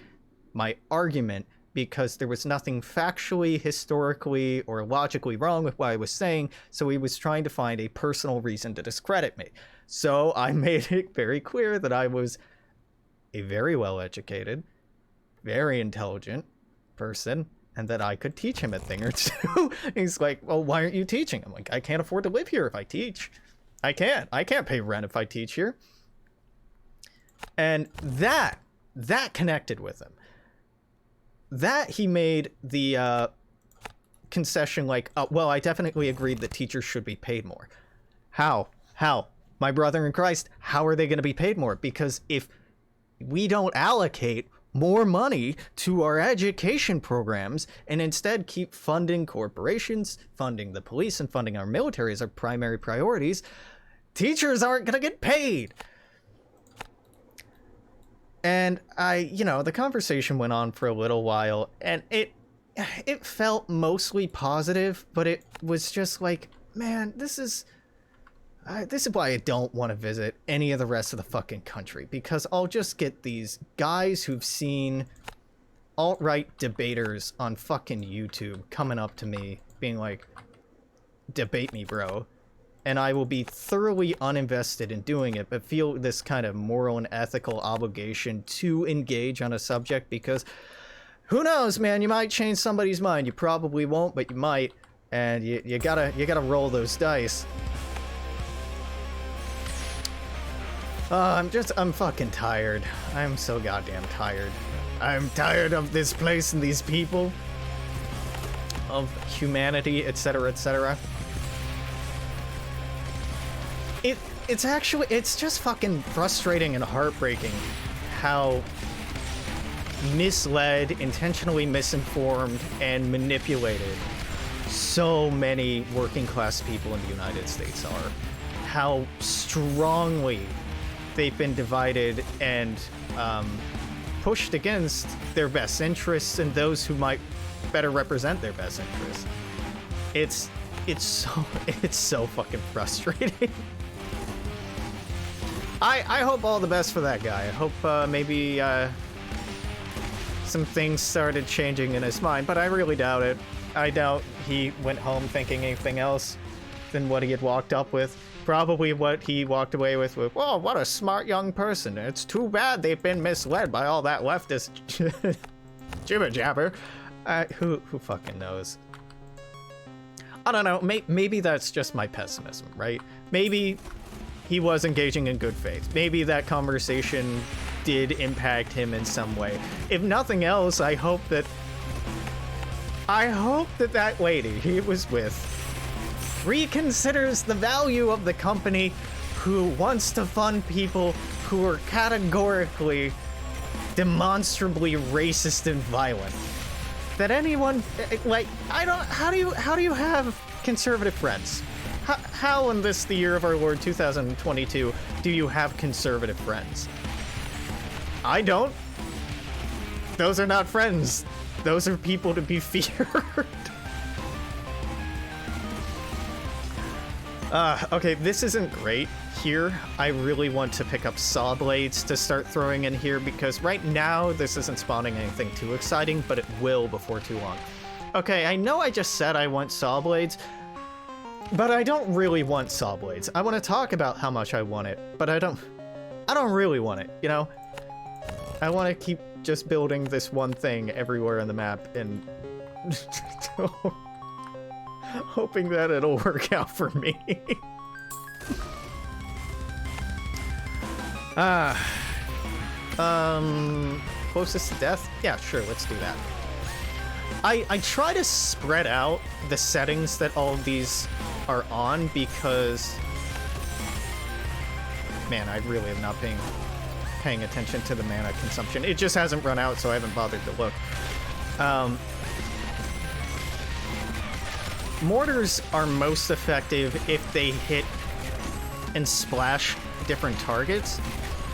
my argument, because there was nothing factually, historically, or logically wrong with what I was saying, so he was trying to find a personal reason to discredit me. So I made it very clear that I was a very well-educated, very intelligent person, and that I could teach him a thing or two. He's like, well, why aren't you teaching? I'm like, I can't afford to live here if I teach. I can't pay rent if I teach here. And that connected with him. That he made the concession like, well, I definitely agreed that teachers should be paid more. How? My brother in Christ, how are they going to be paid more? Because if we don't allocate more money to our education programs and instead keep funding corporations, funding the police, and funding our military as our primary priorities, teachers aren't going to get paid. And the conversation went on for a little while, and it felt mostly positive, but it was just like, man, this is why I don't want to visit any of the rest of the fucking country, because I'll just get these guys who've seen alt-right debaters on fucking YouTube coming up to me being like, debate me, bro. And I will be thoroughly uninvested in doing it, but feel this kind of moral and ethical obligation to engage on a subject, because who knows, man, you might change somebody's mind. You probably won't, but you might, and you gotta roll those dice. I'm fucking tired. I'm so goddamn tired. I'm tired of this place and these people, of humanity, etc., etc. It's just fucking frustrating and heartbreaking how misled, intentionally misinformed, and manipulated so many working class people in the United States are. How strongly they've been divided and pushed against their best interests and those who might better represent their best interests. It's so fucking frustrating. I hope all the best for that guy. I hope maybe some things started changing in his mind, but I really doubt it. I doubt he went home thinking anything else than what he had walked up with. Probably what he walked away with was, "Whoa, what a smart young person. It's too bad they've been misled by all that leftist jibber jabber." Who fucking knows? I don't know. Maybe that's just my pessimism, right? Maybe he was engaging in good faith. Maybe that conversation did impact him in some way. If nothing else, I hope that that lady he was with reconsiders the value of the company who wants to fund people who are categorically, demonstrably racist and violent. That anyone, like, how do you have conservative friends? How in this, the year of our Lord 2022, do you have conservative friends? I don't. Those are not friends. Those are people to be feared. Okay, this isn't great here. I really want to pick up saw blades to start throwing in here, because right now this isn't spawning anything too exciting, but it will before too long. Okay, I know I just said I want saw blades, but I don't really want saw blades. I want to talk about how much I want it, but I don't really want it, you know? I want to keep just building this one thing everywhere on the map, and Hoping that it'll work out for me. Closest to death? Yeah, sure, let's do that. I try to spread out the settings that all of these are on because... Man, I really am not paying attention to the mana consumption. It just hasn't run out, so I haven't bothered to look. Mortars are most effective if they hit and splash different targets.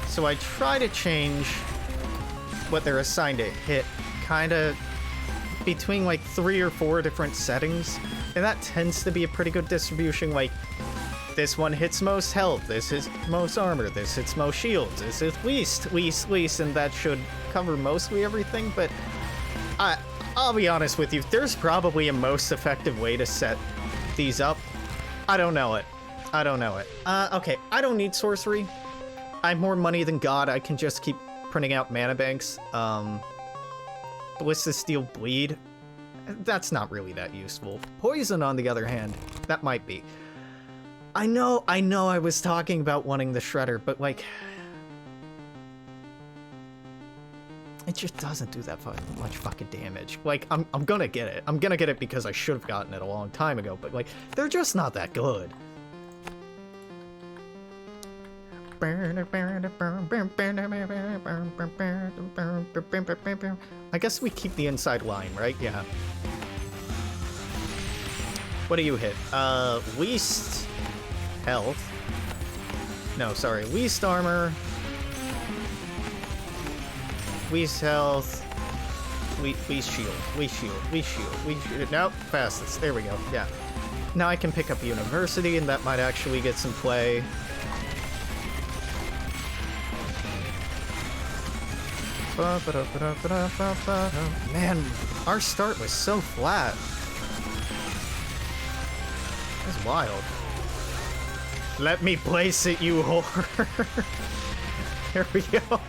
So I try to change what they're assigned to hit kind of between like 3 or 4 different settings. And that tends to be a pretty good distribution. Like, this one hits most health, this is most armor, this hits most shields, this is least, and that should cover mostly everything. But I'll be honest with you, there's probably a most effective way to set these up. I don't know it. Okay, I don't need sorcery. I have more money than God. I can just keep printing out mana banks. Ballista Steel Bleed. That's not really that useful. Poison, on the other hand, that might be. I know I was talking about wanting the Shredder, but like... It just doesn't do that much fucking damage. Like, I'm gonna get it. I'm gonna get it because I should have gotten it a long time ago, but like, they're just not that good. I guess we keep the inside line, right? Yeah. What do you hit? Least health. No, sorry. Least armor. Least health. Least shield. Least shield. Nope. Fastest. There we go. Yeah. Now I can pick up University, and that might actually get some play. Man, our start was so flat. That's wild. Let me place it, you whore. Here we go.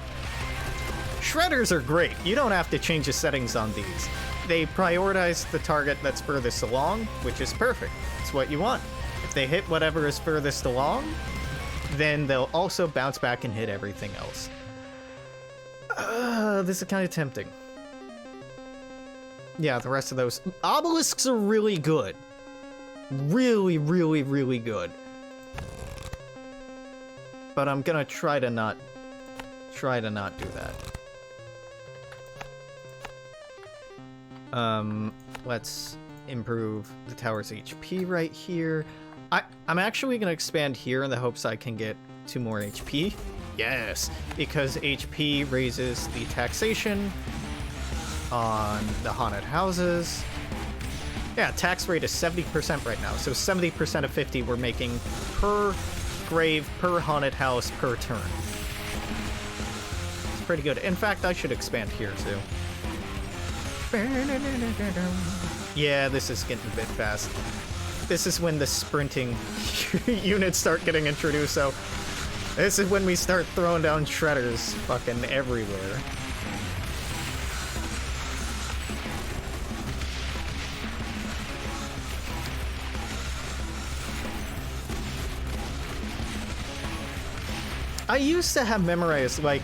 Shredders are great. You don't have to change the settings on these. They prioritize the target that's furthest along, which is perfect. It's what you want. If they hit whatever is furthest along, then they'll also bounce back and hit everything else. This is kind of tempting. Yeah, the rest of those... Obelisks are really good. Really, really, really good. But I'm gonna try to not do that. Let's improve the tower's HP right here. I'm actually gonna expand here in the hopes I can get 2 more HP. Yes, because HP raises the taxation on the haunted houses. Yeah, tax rate is 70% right now, so 70% of 50 we're making per grave, per haunted house, per turn. It's pretty good. In fact, I should expand here too. Yeah, this is getting a bit fast. This is when the sprinting units start getting introduced, so this is when we start throwing down shredders fucking everywhere. I used to have memorized, like,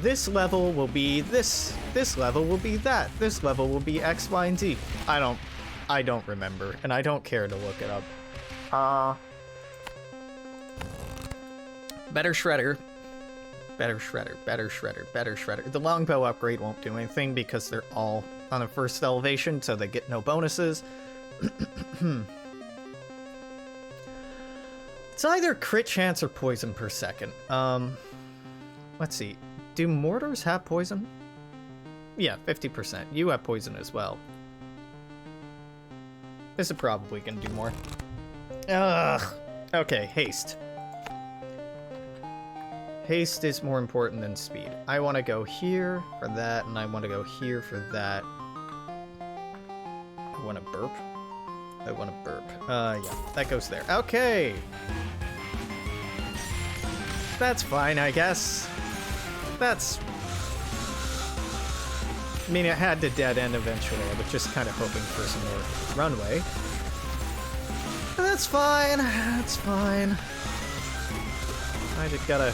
this level will be this level will be that, this level will be X, Y, and Z. I don't remember, and I don't care to look it up. Better shredder. Better shredder, better shredder, better shredder. The longbow upgrade won't do anything because they're all on the first elevation, so they get no bonuses. It's either crit chance or poison per second. Let's see. Do mortars have poison? Yeah, 50%. You have poison as well. This is probably gonna do more. Ugh. Okay, haste. Haste is more important than speed. I want to go here for that, and I want to go here for that. I want to burp. Yeah, that goes there. Okay! That's fine, I guess. I mean, it had to dead end eventually. I was just kind of hoping for some more runway. It's fine. It's fine. I just gotta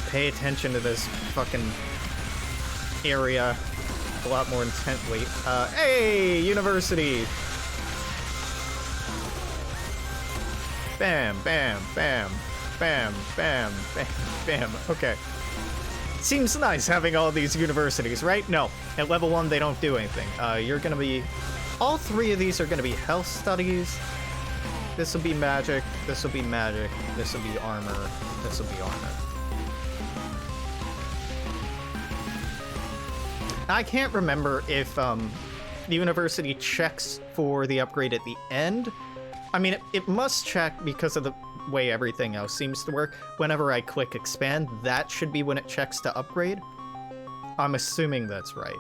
pay attention to this fucking area a lot more intently. Hey, university! Bam, bam, bam, bam, bam, bam, bam. Okay. Seems nice having all these universities, right? No. At level 1, they don't do anything. You're gonna be... All 3 of these are gonna be health studies. This will be magic, this will be magic, this will be armor, this will be armor. I can't remember if the university checks for the upgrade at the end. I mean, it must check because of the way everything else seems to work. Whenever I click expand, that should be when it checks to upgrade. I'm assuming that's right.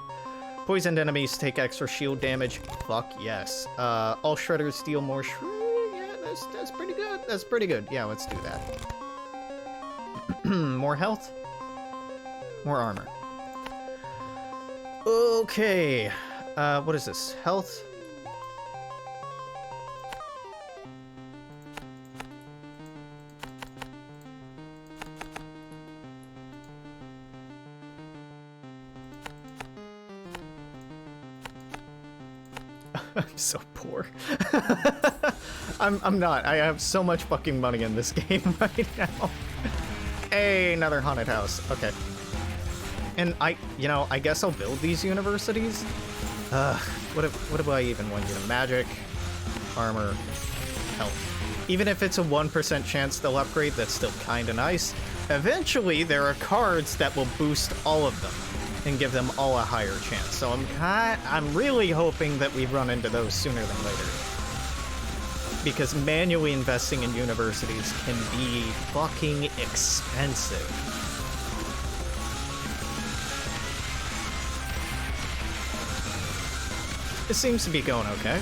Poisoned enemies take extra shield damage. Fuck yes. All shredders deal more yeah, that's pretty good. That's pretty good. Yeah, let's do that. More health. More armor. Okay. What is this? Health. I'm so poor. I'm not. I have so much fucking money in this game right now. Hey, another haunted house. Okay. And I guess I'll build these universities. What do I even want? Magic, armor, health. Even if it's a 1% chance they'll upgrade, that's still kind of nice. Eventually, there are cards that will boost all of them and give them all a higher chance. So I'm really hoping that we run into those sooner than later. Because manually investing in universities can be fucking expensive. It seems to be going okay.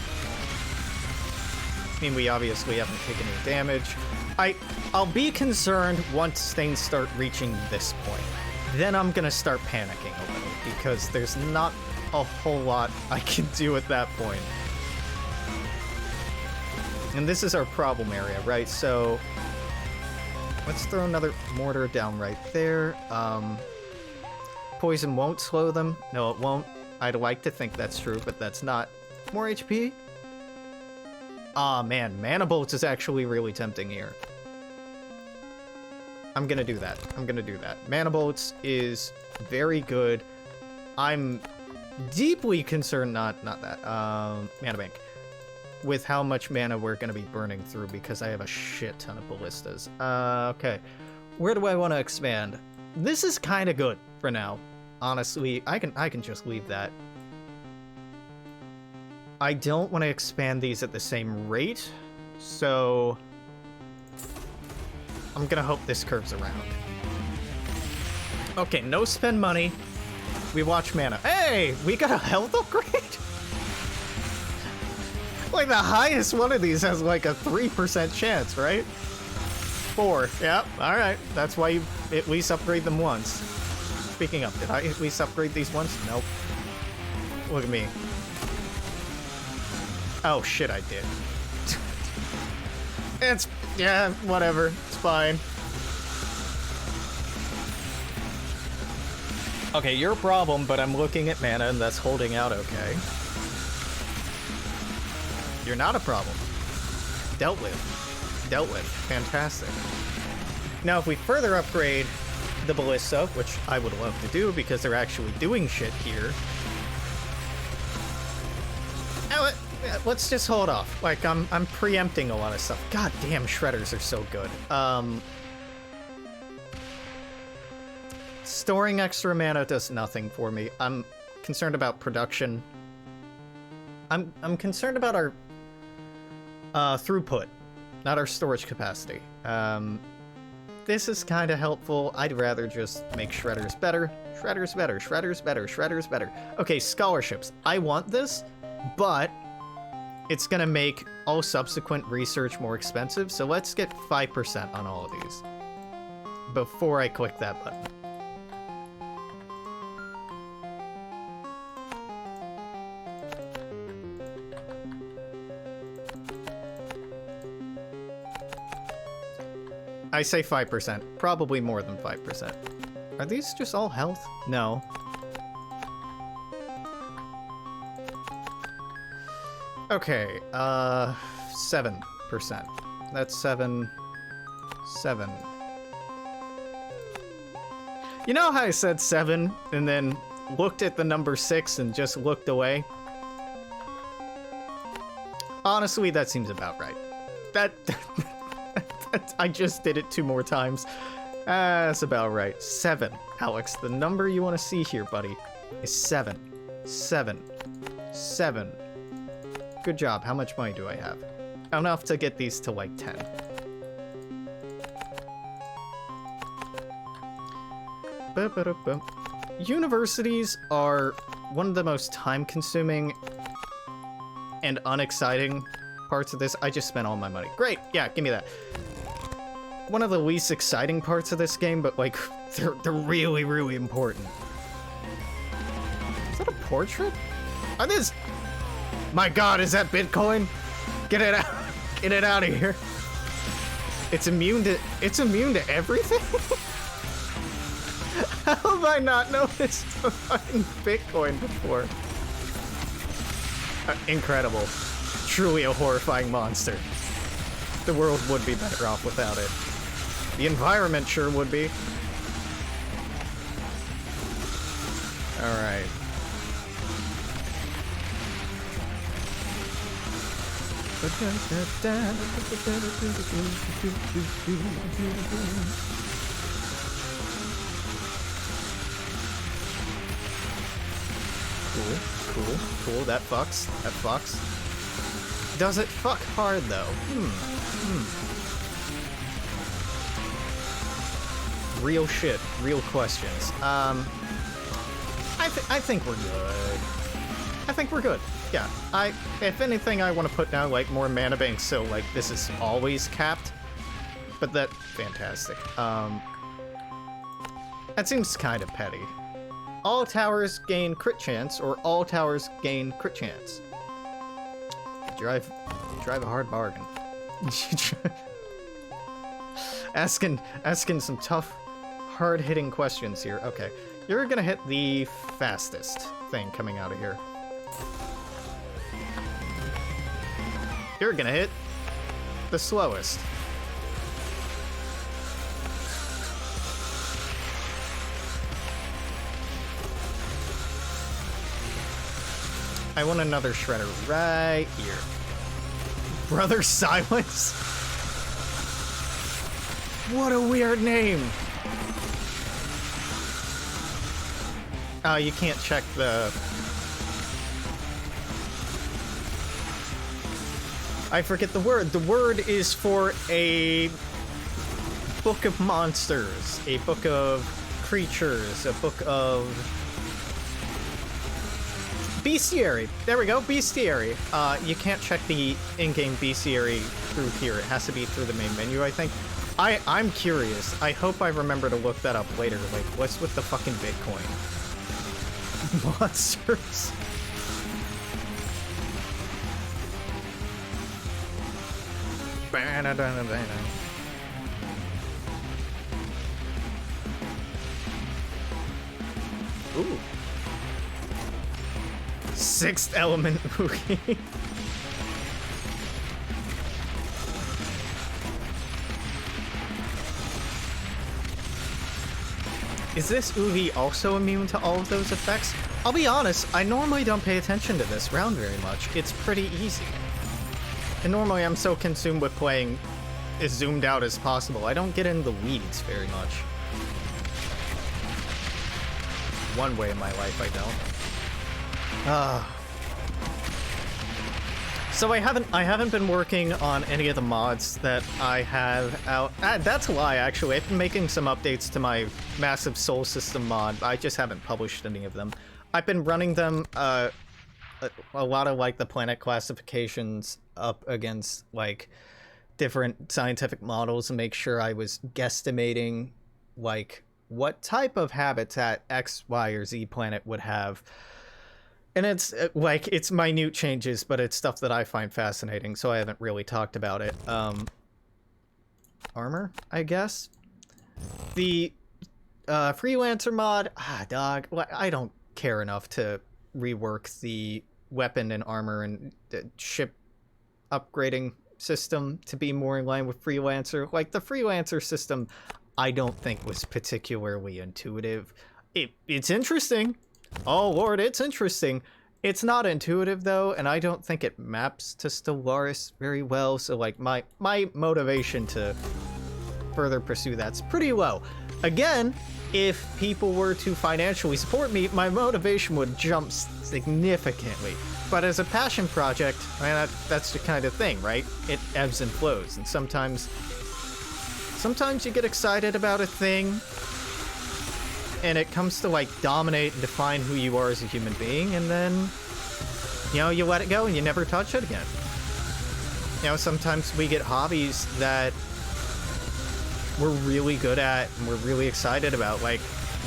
I mean, we obviously haven't taken any damage. I'll be concerned once things start reaching this point. Then I'm gonna start panicking a little, because there's not a whole lot I can do at that point. And this is our problem area, right? So let's throw another mortar down right there. Poison won't slow them. No, it won't. I'd like to think that's true, but that's not. More HP? Aw, man. Mana Bolts is actually really tempting here. I'm gonna do that. I'm gonna do that. Mana Bolts is very good. I'm deeply concerned, not that, Mana Bank, with how much mana we're gonna be burning through, because I have a shit ton of ballistas. Okay. Where do I want to expand? This is kind of good for now. Honestly, I can just leave that. I don't want to expand these at the same rate, so I'm gonna hope this curves around. Okay, no spend money. We watch mana. Hey, we got a health upgrade? Like, the highest one of these has like a 3% chance, right? 4. Yep, alright. That's why you at least upgrade them once. Speaking of, did I at least upgrade these once? Nope. Look at me. Oh shit, I did. Yeah, whatever. It's fine. Okay, your problem, but I'm looking at mana and that's holding out okay. You're not a problem. Dealt with. Dealt with. Fantastic. Now, if we further upgrade the ballista, which I would love to do because they're actually doing shit here. Let's just hold off. Like, I'm preempting a lot of stuff. God damn, shredders are so good. Storing extra mana does nothing for me. I'm concerned about production. I'm concerned about our throughput, not our storage capacity. This is kind of helpful. I'd rather just make shredders better. Shredders better, shredders better, shredders better. Okay, scholarships. I want this, but it's gonna make all subsequent research more expensive, so let's get 5% on all of these before I click that button. I say 5%. Probably more than 5%. Are these just all health? No. Okay, 7%. That's 7. You know how I said 7 and then looked at the number 6 and just looked away? Honestly, that seems about right. I just did it 2 more times. That's about right. 7. Alex, the number you want to see here, buddy, is 7. 7. 7. Good job. How much money do I have? Enough to get these to like 10. Universities are one of the most time-consuming and unexciting parts of this. I just spent all my money. Great, yeah, give me that. One of the least exciting parts of this game, but like, they're really, really important. Is that a portrait? Are this... My god, is that Bitcoin? Get it out. Get it out of here. It's immune to everything? How have I not noticed fucking Bitcoin before? Incredible. Truly a horrifying monster. The world would be better off without it. The environment sure would be. Alright. Cool. That fucks. Does it fuck hard, though? Real shit. Real questions. I think we're good. I think we're good. Yeah. If anything, I want to put down, like, more mana banks, so, like, this is always capped. But that... Fantastic. That seems kind of petty. All towers gain crit chance, or all towers gain crit chance. Drive a hard bargain. asking some tough, hard-hitting questions here. Okay, you're gonna hit the fastest thing coming out of here. You're gonna hit the slowest. I want another shredder right here. Brother Silence? What a weird name. Oh, you can't check the... I forget the word. The word is for a book of monsters, a book of creatures, a book of... Bestiary. There we go, Bestiary. You can't check the in-game Bestiary through here. It has to be through the main menu, I think. I'm curious. I hope I remember to look that up later. Like, what's with the fucking Bitcoin? Monsters. Ooh. Sixth element Oogie. Is this Oogie also immune to all of those effects? I'll be honest, I normally don't pay attention to this round very much. It's pretty easy. And normally I'm so consumed with playing as zoomed out as possible, I don't get in the weeds very much. One way in my life I don't. So I haven't been working on any of the mods that I have out. That's a lie, actually. I've been making some updates to my massive Soul System mod. I just haven't published any of them. I've been running them, a lot of, like, the planet classifications up against, like, different scientific models to make sure I was guesstimating, like, what type of habitat X, Y, or Z planet would have. And it's, like, it's minute changes, but it's stuff that I find fascinating, so I haven't really talked about it. armor, I guess. The freelancer mod, dog, I don't care enough to rework the weapon and armor and ship upgrading system to be more in line with freelancer. Like, the freelancer system, I don't think was particularly intuitive. It's interesting. Oh lord, it's interesting. It's not intuitive though, and I don't think it maps to Stellaris very well, so like my motivation to further pursue that's pretty low. Again, if people were to financially support me, my motivation would jump significantly. But as a passion project, I mean, that's the kind of thing, right? It ebbs and flows, and sometimes you get excited about a thing, and it comes to like dominate and define who you are as a human being, and then, you know, you let it go and you never touch it again. You know, sometimes we get hobbies that we're really good at and we're really excited about. Like,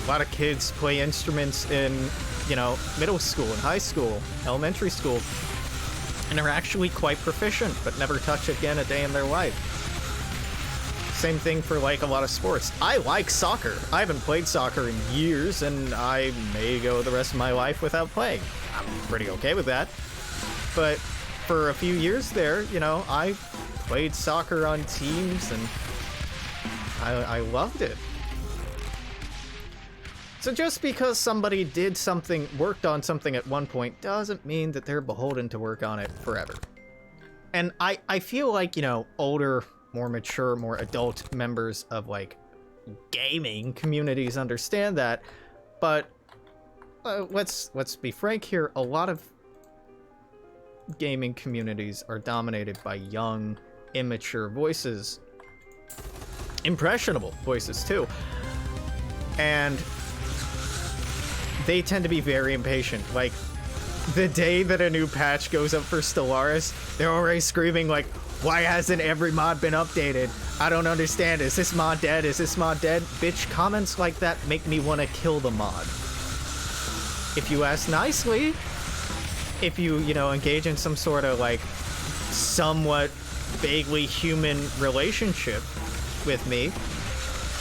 a lot of kids play instruments in, you know, middle school and high school, elementary school, and are actually quite proficient, but never touch it again a day in their life. Same thing for like a lot of sports. I like soccer. I haven't played soccer in years, and I may go the rest of my life without playing. I'm pretty okay with that. But for a few years there, you know, I played soccer on teams, and I loved it. So just because somebody did something, worked on something at one point, doesn't mean that they're beholden to work on it forever. And I feel like, you know, older, more mature, more adult members of like gaming communities understand that, but let's be frank here, a lot of gaming communities are dominated by young, immature voices, impressionable voices too, and they tend to be very impatient. Like, the day that a new patch goes up for Stellaris, they're already screaming like, why hasn't every mod been updated? I don't understand. Is this mod dead? Is this mod dead? Bitch, comments like that make me want to kill the mod. If you ask nicely, if you know, engage in some sort of like somewhat vaguely human relationship with me,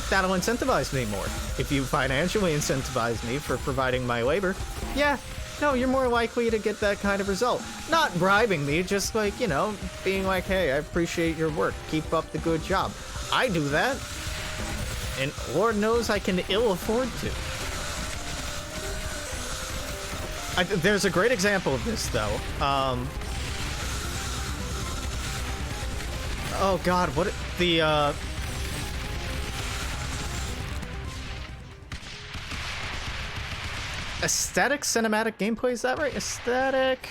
that'll incentivize me more. If you financially incentivize me for providing my labor, yeah, no, you're more likely to get that kind of result. Not bribing me, just like, you know, being like, hey, I appreciate your work. Keep up the good job. I do that, and Lord knows I can ill afford to. There's a great example of this, though. Oh God, what the aesthetic cinematic gameplay, is that right? Aesthetic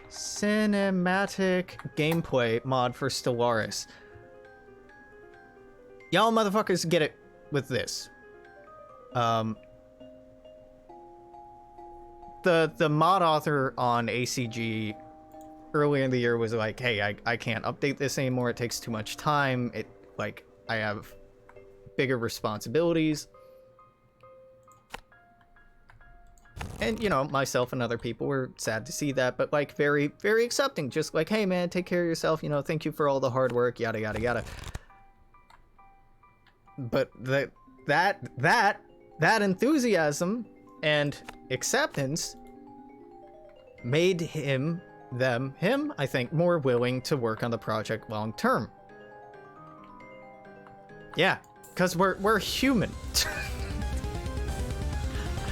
cinematic gameplay mod for Stellaris. Y'all motherfuckers get it with this. The mod author on ACG earlier in the year was like, hey, I can't update this anymore. It takes too much time. I have bigger responsibilities. And, you know, myself and other people were sad to see that, but like very, very accepting. Just like, hey man, take care of yourself. You know, thank you for all the hard work, yada, yada, yada. But that enthusiasm and acceptance made him, I think, more willing to work on the project long term. Yeah, because we're human.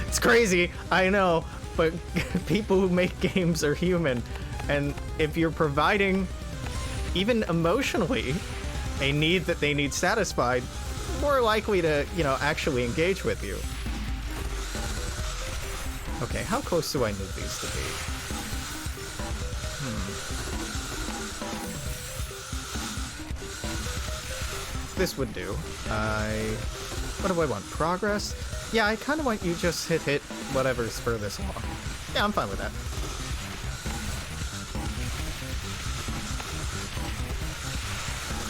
It's crazy, I know, but people who make games are human, and if you're providing, even emotionally, a need that they need satisfied, more likely to, you know, actually engage with you. Okay, how close do I need these to be? This would do. What do I want? Progress? Yeah, I kind of want you just hit whatever's furthest along. Yeah, I'm fine with that.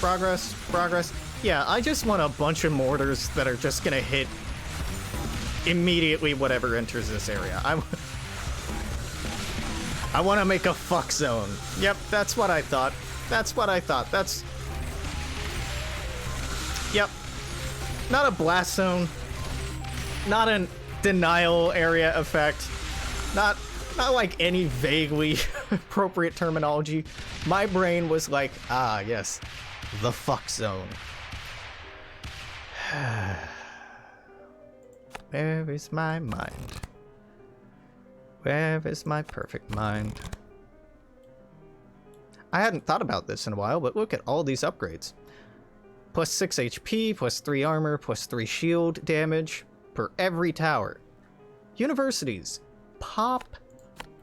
Progress. Yeah, I just want a bunch of mortars that are just gonna hit immediately whatever enters this area. I want to make a fuck zone. Yep, that's what I thought. That's Not a blast zone. Not a denial area effect. Not like any vaguely appropriate terminology. My brain was like, ah, yes, the fuck zone. Where is my mind? Where is my perfect mind? I hadn't thought about this in a while, but look at all these upgrades. Plus 6 HP, plus 3 armor, plus 3 shield damage per every tower. Universities pop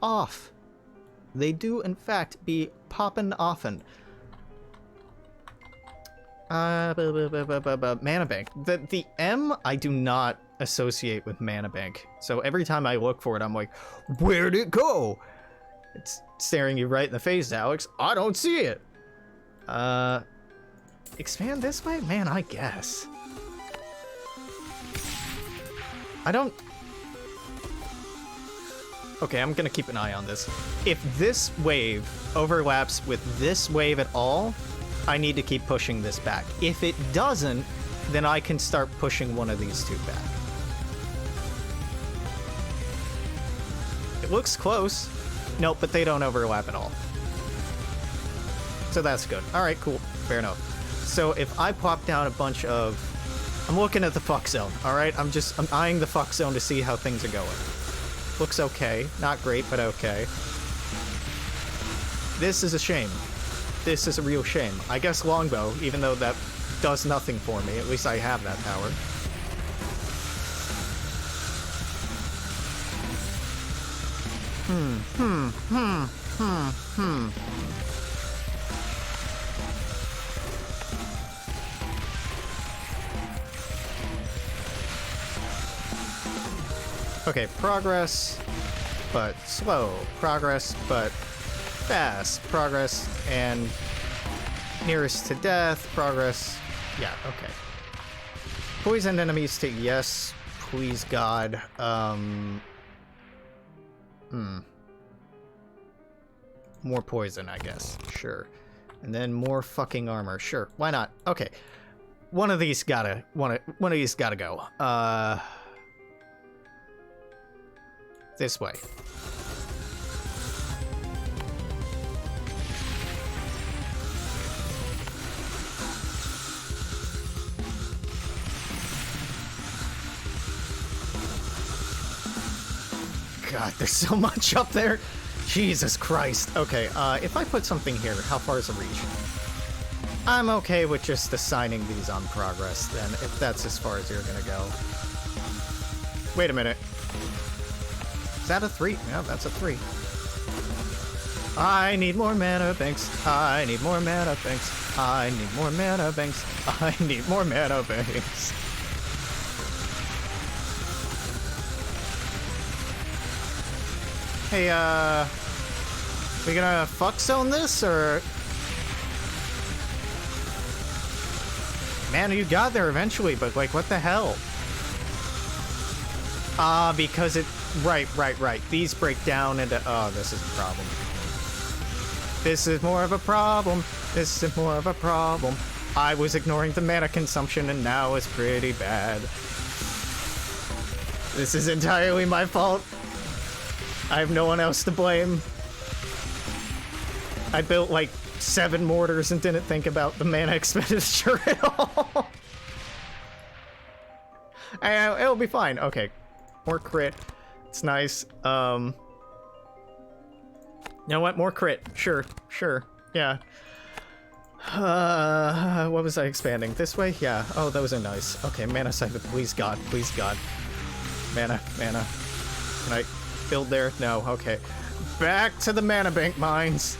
off. They do, in fact, be poppin' often. Mana bank. The M I do not associate with mana bank. So every time I look for it, I'm like, where'd it go? It's staring you right in the face, Alex. I don't see it. Expand this way? Man, I guess. I don't... Okay, I'm gonna keep an eye on this. If this wave overlaps with this wave at all, I need to keep pushing this back. If it doesn't, then I can start pushing one of these two back. It looks close. Nope, but they don't overlap at all. So that's good. Alright, cool. Fair enough. So if I plop down a bunch of... I'm looking at the fuck zone, alright? I'm eyeing the fuck zone to see how things are going. Looks okay. Not great, but okay. This is a shame. This is a real shame. I guess longbow, even though that does nothing for me. At least I have that power. Okay, progress, but slow. Progress, but fast. Progress, and nearest to death. Progress. Yeah, okay. Poisoned enemies to yes, please God. More poison, I guess. Sure. And then more fucking armor. Sure. Why not? Okay. One of these gotta go. This way. God, there's so much up there. Jesus Christ. Okay, if I put something here, how far is the reach? I'm okay with just assigning these on progress, then, if that's as far as you're gonna go. Wait a minute. Is that a 3? Yeah, that's a 3. I need more mana banks. I need more mana banks. I need more mana banks. I need more mana banks. Hey, we gonna fuck zone this, or... Man, you got there eventually, but, like, what the hell? Because it... Right. These break down into... Oh, this is a problem. This is more of a problem. This is more of a problem. I was ignoring the mana consumption, and now it's pretty bad. This is entirely my fault. I have no one else to blame. I built, like, 7 mortars and didn't think about the mana expenditure at all. And it'll be fine. Okay. More crit. It's nice. You know what? More crit. Sure. Yeah. What was I expanding? This way? Yeah. Oh, those are nice. Okay, mana siphon. Please God. Mana. Can I build there? No. Okay. Back to the mana bank mines.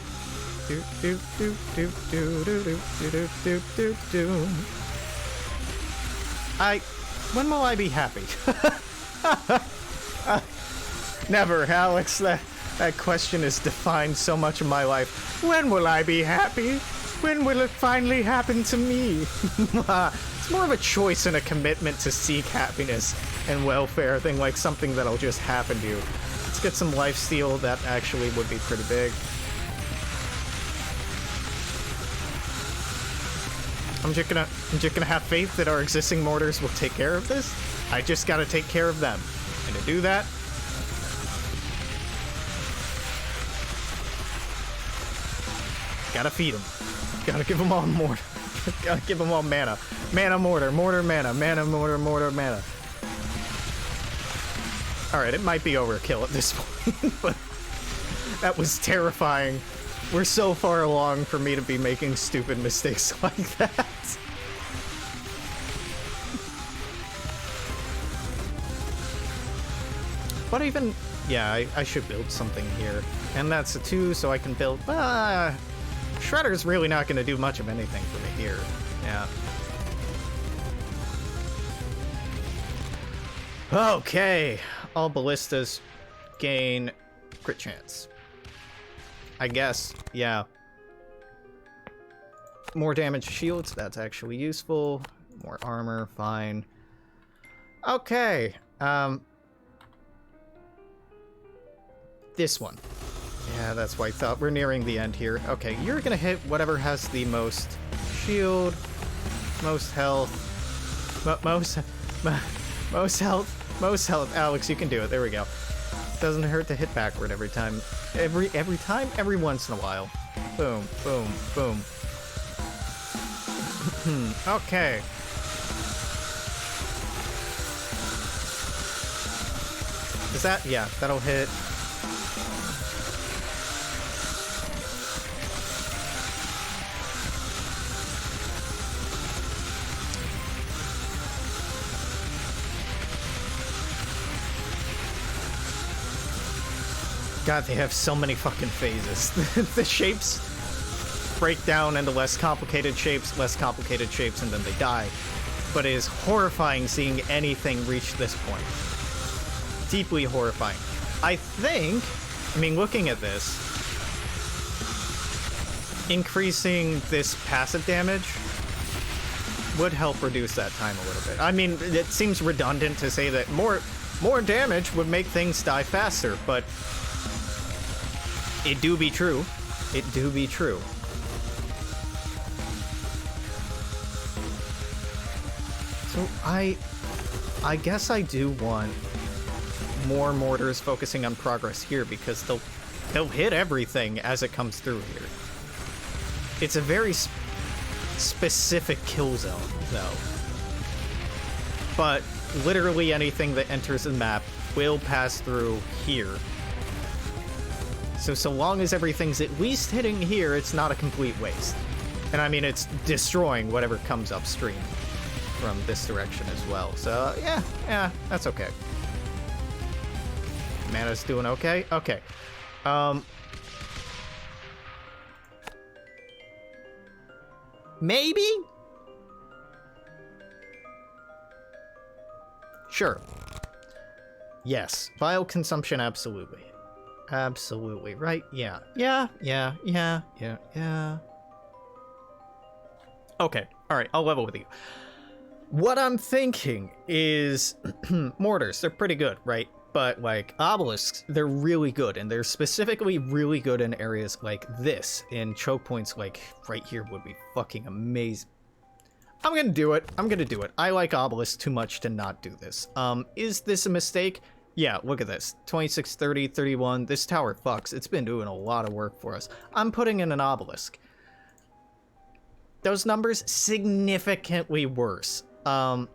When will I be happy? Never, Alex. That question has defined so much of my life. When will I be happy? When will it finally happen to me? It's more of a choice and a commitment to seek happiness and welfare than like something that'll just happen to you. Let's get some lifesteal. That actually would be pretty big. I'm just gonna have faith that our existing mortars will take care of this. I just gotta take care of them. And to do that, gotta feed them. Gotta give them all mortar. Gotta give them all mana. Mana mortar, mortar mana, mana mortar, mortar mana. Alright, it might be overkill at this point, but that was terrifying. We're so far along for me to be making stupid mistakes like that. What even... Yeah, I should build something here. And that's a 2, so I can build... Shredder's really not going to do much of anything for me here. Yeah. Okay. All ballistas gain crit chance. I guess, yeah. More damage shields, that's actually useful. More armor, fine. Okay. This one. Yeah, that's what I thought. We're nearing the end here. Okay, you're gonna hit whatever has the most shield, most health, most health. Alex, you can do it. There we go. Doesn't hurt to hit backward every time. Every once in a while. Boom, boom, boom. Okay. Is that? Yeah, that'll hit. God, they have so many fucking phases. The shapes break down into less complicated shapes, and then they die. But it is horrifying seeing anything reach this point. Deeply horrifying. I think, I mean, looking at this, increasing this passive damage would help reduce that time a little bit. I mean, it seems redundant to say that more damage would make things die faster, but it do be true. It do be true. So I guess I do want more mortars focusing on progress here because they'll hit everything as it comes through here. It's a very specific kill zone, though. But literally anything that enters the map will pass through here. So long as everything's at least hitting here, it's not a complete waste. And I mean, it's destroying whatever comes upstream from this direction as well. So, yeah, that's okay. Mana's doing okay? Okay. Maybe? Sure. Yes. Vial consumption, absolutely. Absolutely, right? Yeah. Okay, alright, I'll level with you. What I'm thinking is mortars, they're pretty good, right? But like obelisks, they're really good, and they're specifically really good in areas like this. In choke points like right here would be fucking amazing. I'm gonna do it. I like obelisks too much to not do this. Is this a mistake? Yeah, look at this. 26, 30, 31. This tower fucks. It's been doing a lot of work for us. I'm putting in an obelisk. Those numbers significantly worse. What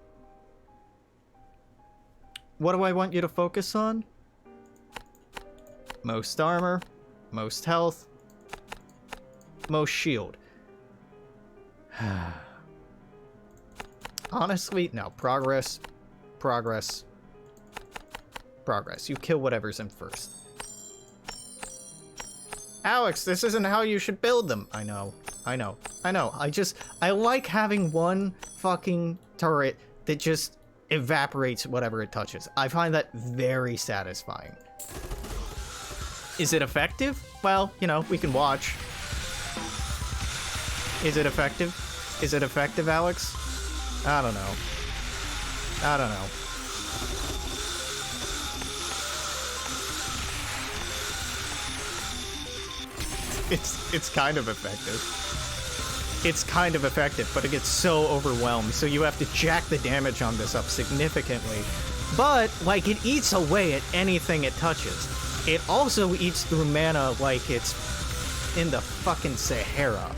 do I want you to focus on? Most armor, most health, most shield. Honestly, no. Progress. You kill whatever's in first. Alex, this isn't how you should build them. I know. I like having one fucking turret that just evaporates whatever it touches. I find that very satisfying. Is it effective? Well, you know, we can watch. Is it effective? Is it effective, Alex? I don't know. It's kind of effective. it's kind of effective, but it gets so overwhelmed, so you have to jack the damage on this up significantly. But, like, it eats away at anything it touches. It also eats through mana like it's in the fucking Sahara.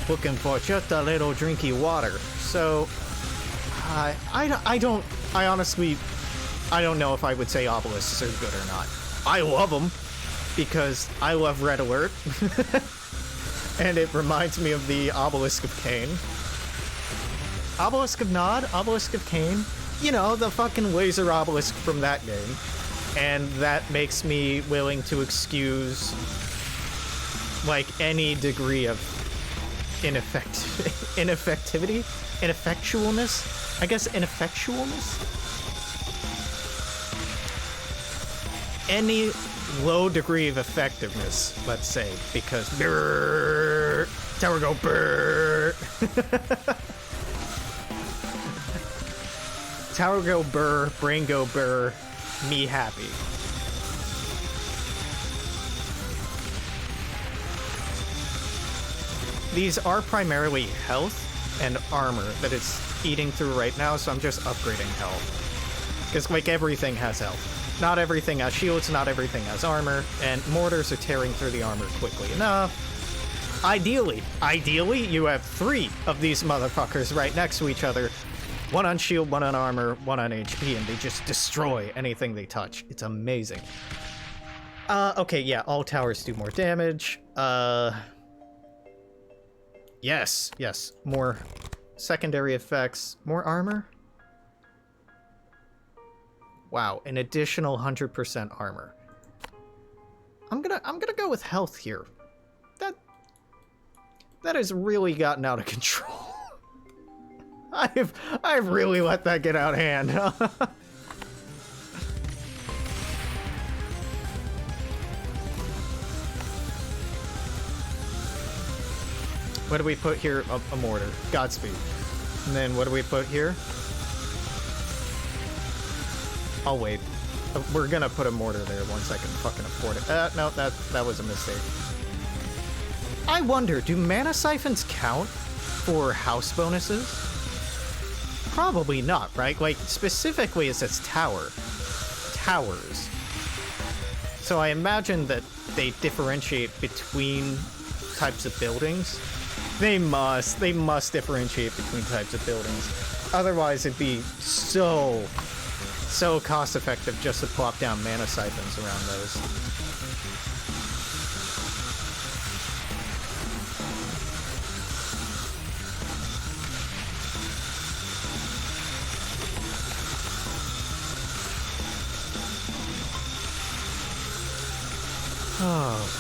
Looking for just a little drinky water. So, I honestly don't know if I would say obelisks are good or not. I love them, because I love Red Alert. And it reminds me of the Obelisk of Cain. Obelisk of Nod? Obelisk of Cain? You know, the fucking laser obelisk from that game. And that makes me willing to excuse, like, any degree of ineffectivity? Ineffectualness? I guess ineffectualness? Any low degree of effectiveness, let's say, because brrr, tower go brrr. Tower go burr, brain go burr, me happy. These are primarily health and armor that it's eating through right now, so I'm just upgrading health. Because, like, everything has health. Not everything has shields, not everything has armor, and mortars are tearing through the armor quickly enough. Ideally, you have 3 of these motherfuckers right next to each other. 1 on shield, 1 on armor, 1 on HP, and they just destroy anything they touch. It's amazing. Okay, yeah, all towers do more damage. Yes, more secondary effects, more armor. Wow, an additional 100% armor. I'm gonna go with health here. That has really gotten out of control. I've really let that get out of hand. What do we put here? A mortar. Godspeed. And then what do we put here? I'll wait. We're gonna put a mortar there once I can fucking afford it. No, that was a mistake. I wonder, do mana siphons count for house bonuses? Probably not, right? Like, specifically it says tower. Towers. So I imagine that they differentiate between types of buildings. They must differentiate between types of buildings. Otherwise it'd be so cost effective just to plop down mana siphons around those.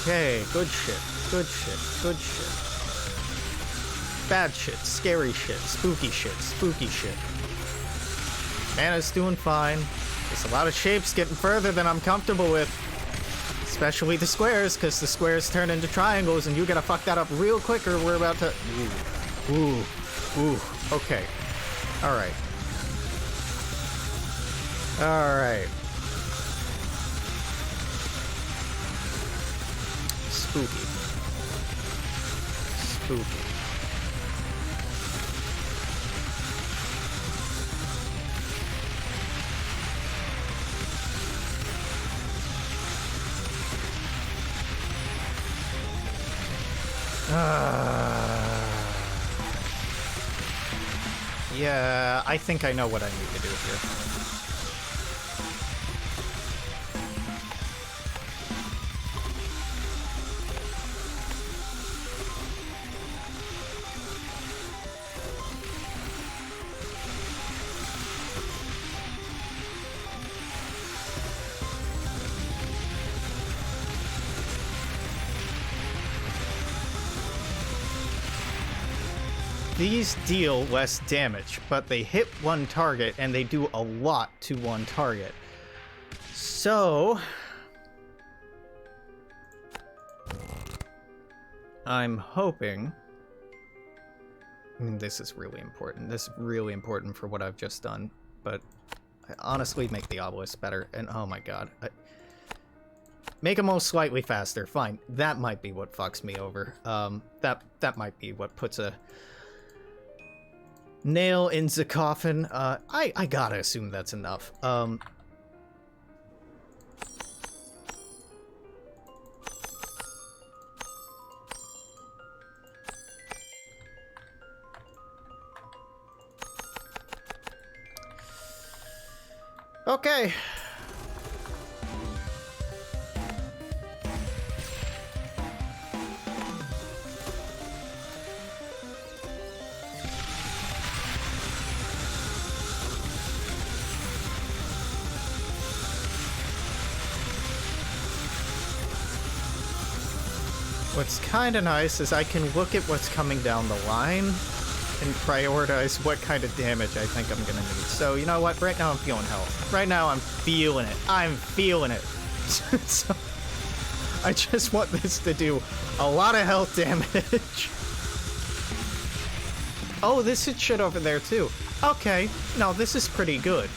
Okay, good shit. Bad shit, scary shit, spooky shit. Mana's doing fine. There's a lot of shapes getting further than I'm comfortable with. Especially the squares, because the squares turn into triangles and you gotta fuck that up real quick or we're about to... Ooh. Okay. Alright. Spooky. Yeah, I think I know what I need to do here. These deal less damage, but they hit one target and they do a lot to one target. So I'm hoping, I mean, this is really important. This is really important for what I've just done, but I honestly make the obelisk better. And oh my god. Make them all slightly faster. Fine. That might be what fucks me over. That might be what puts a nail in the coffin. I gotta assume that's enough. Okay. What's kind of nice is I can look at what's coming down the line and prioritize what kind of damage I think I'm gonna need. So, you know what? Right now I'm feeling health. Right now I'm feeling it. I'm feeling it. So, I just want this to do a lot of health damage. Oh, this is shit over there too. Okay, no, this is pretty good.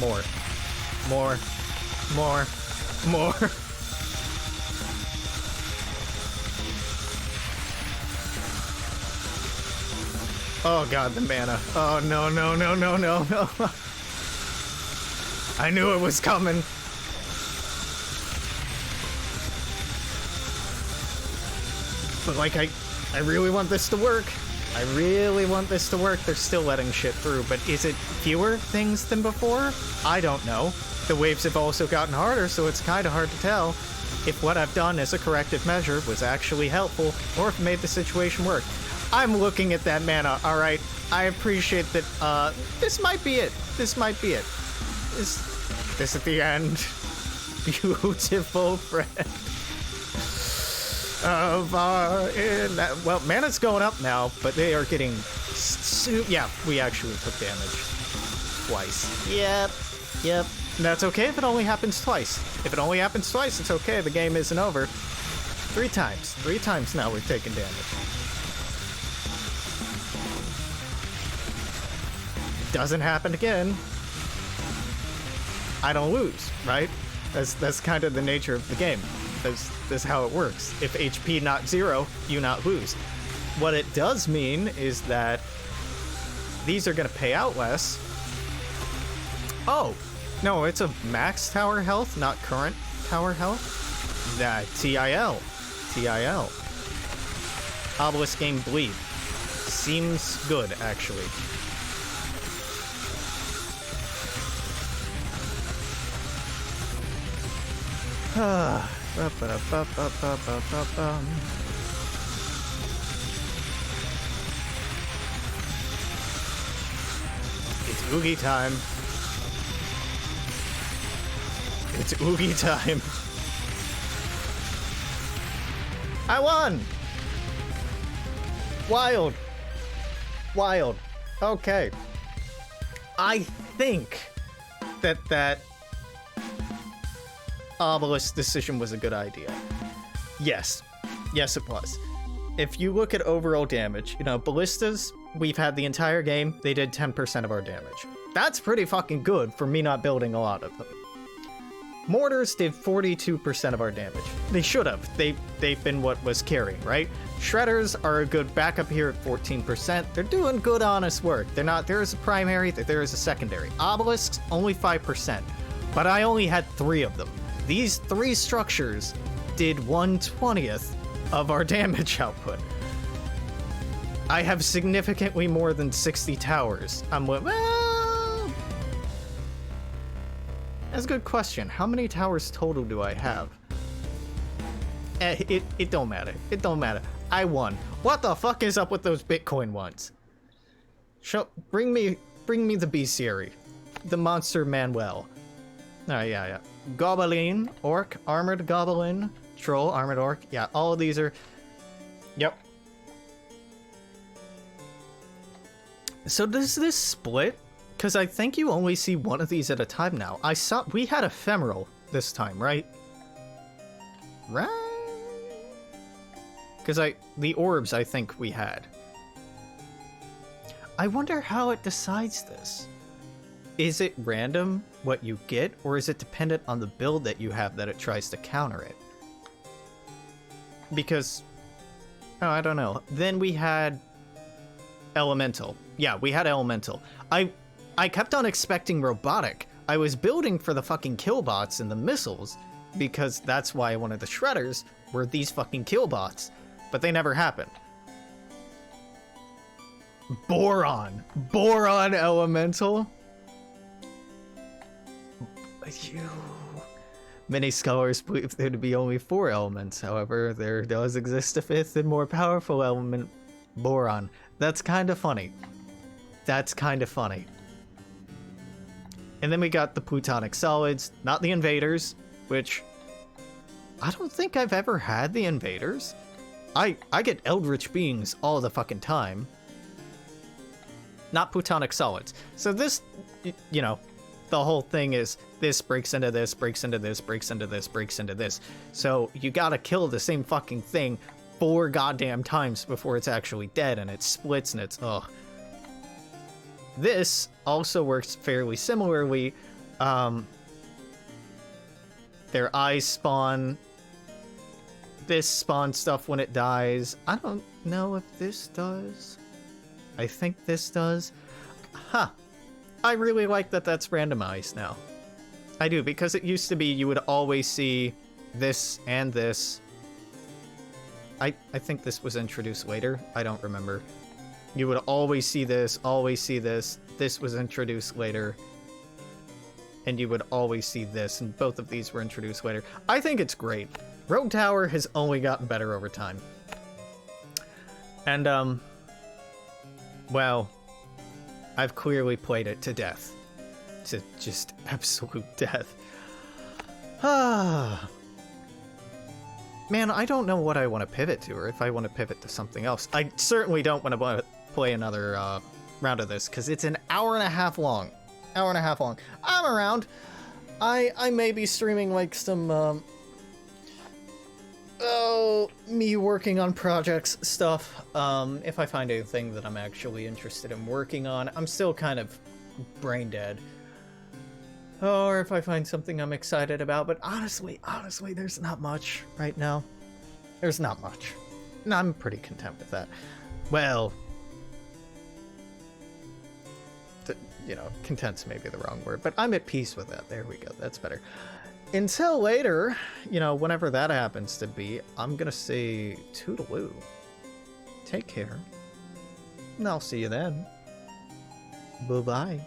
More. More. More. More. Oh god, the mana. Oh no, no, no, no, no, no. I knew it was coming. But like, I really want this to work. I really want this to work. They're still letting shit through, but is it fewer things than before? I don't know. The waves have also gotten harder, so it's kind of hard to tell if what I've done as a corrective measure was actually helpful or if it made the situation work. I'm looking at that mana, alright? I appreciate that, this might be it. This might be it. This is the end. Beautiful friend. Of our well, mana's going up now, but they are getting yeah, we actually took damage twice. Yep. And that's okay if it only happens twice. If it only happens twice, it's okay. The game isn't over. 3 times. 3 times now we've taken damage. Doesn't happen again. I don't lose, right? That's kind of the nature of the game. That's how it works. If HP not 0, you not lose. What it does mean is that these are going to pay out less. Oh, no, it's a max tower health, not current tower health. That TIL. Obelisk game bleed. Seems good, actually. It's Oogie time. It's Oogie time. I won! Wild. Wild. Okay. I think that Obelisk decision was a good idea. Yes. Yes, it was. If you look at overall damage, you know, ballistas, we've had the entire game, they did 10% of our damage. That's pretty fucking good for me not building a lot of them. Mortars did 42% of our damage. They should have. They've been what was carrying, right? Shredders are a good backup here at 14%. They're doing good, honest work. They're not there as a primary, they're there as a secondary. Obelisks, only 5%. But I only had 3 of them. These 3 structures did 1/20th of our damage output. I have significantly more than 60 towers. I'm well, that's a good question. How many towers total do I have? It don't matter. It don't matter. I won. What the fuck is up with those Bitcoin ones? Bring me the bestiary. The monster Manuel. Yeah. Goblin, orc, armored goblin, troll, armored orc. Yeah, all of these are... Yep. So does this split? Because I think you only see one of these at a time now. We had ephemeral this time, right? Right? Because the orbs I think we had. I wonder how it decides this. Is it random what you get, or is it dependent on the build that you have that it tries to counter it? Because, oh, I don't know. Then we had Elemental. Yeah, we had Elemental. I kept on expecting Robotic. I was building for the fucking killbots and the missiles, because that's why one of the shredders were these fucking killbots, but they never happened. Boron Elemental. Many scholars believe there to be only 4 elements. However, there does exist a 5th and more powerful element, boron. That's kind of funny. That's kind of funny. And then we got the plutonic solids, not the invaders, which I don't think I've ever had the invaders. I get eldritch beings all the fucking time. Not plutonic solids. So this, you know, the whole thing is this breaks into this, breaks into this, breaks into this, breaks into this. So you gotta kill the same fucking thing 4 goddamn times before it's actually dead, and it splits and it's ugh. This also works fairly similarly. Their eyes spawn. This spawns stuff when it dies. I don't know if this does. I think this does. Huh. I really like that that's randomized now. I do, because it used to be you would always see this and this. I think this was introduced later. I don't remember. You would always see this, always see this. This was introduced later. And you would always see this, and both of these were introduced later. I think it's great. Rogue Tower has only gotten better over time. And, well, I've clearly played it to death. To just absolute death. Ah. Man, I don't know what I want to pivot to, or if I want to pivot to something else. I certainly don't want to play another round of this, because it's an hour and a half long. I'm around. I may be streaming like some me working on projects stuff. If I find anything that I'm actually interested in working on. I'm still kind of brain dead. Or if I find something I'm excited about, but honestly, there's not much right now. There's not much. And I'm pretty content with that. Well, you know, content's maybe the wrong word, but I'm at peace with that. There we go. That's better. Until later, you know, whenever that happens to be, I'm gonna say toodaloo. Take care. And I'll see you then. Bye-bye.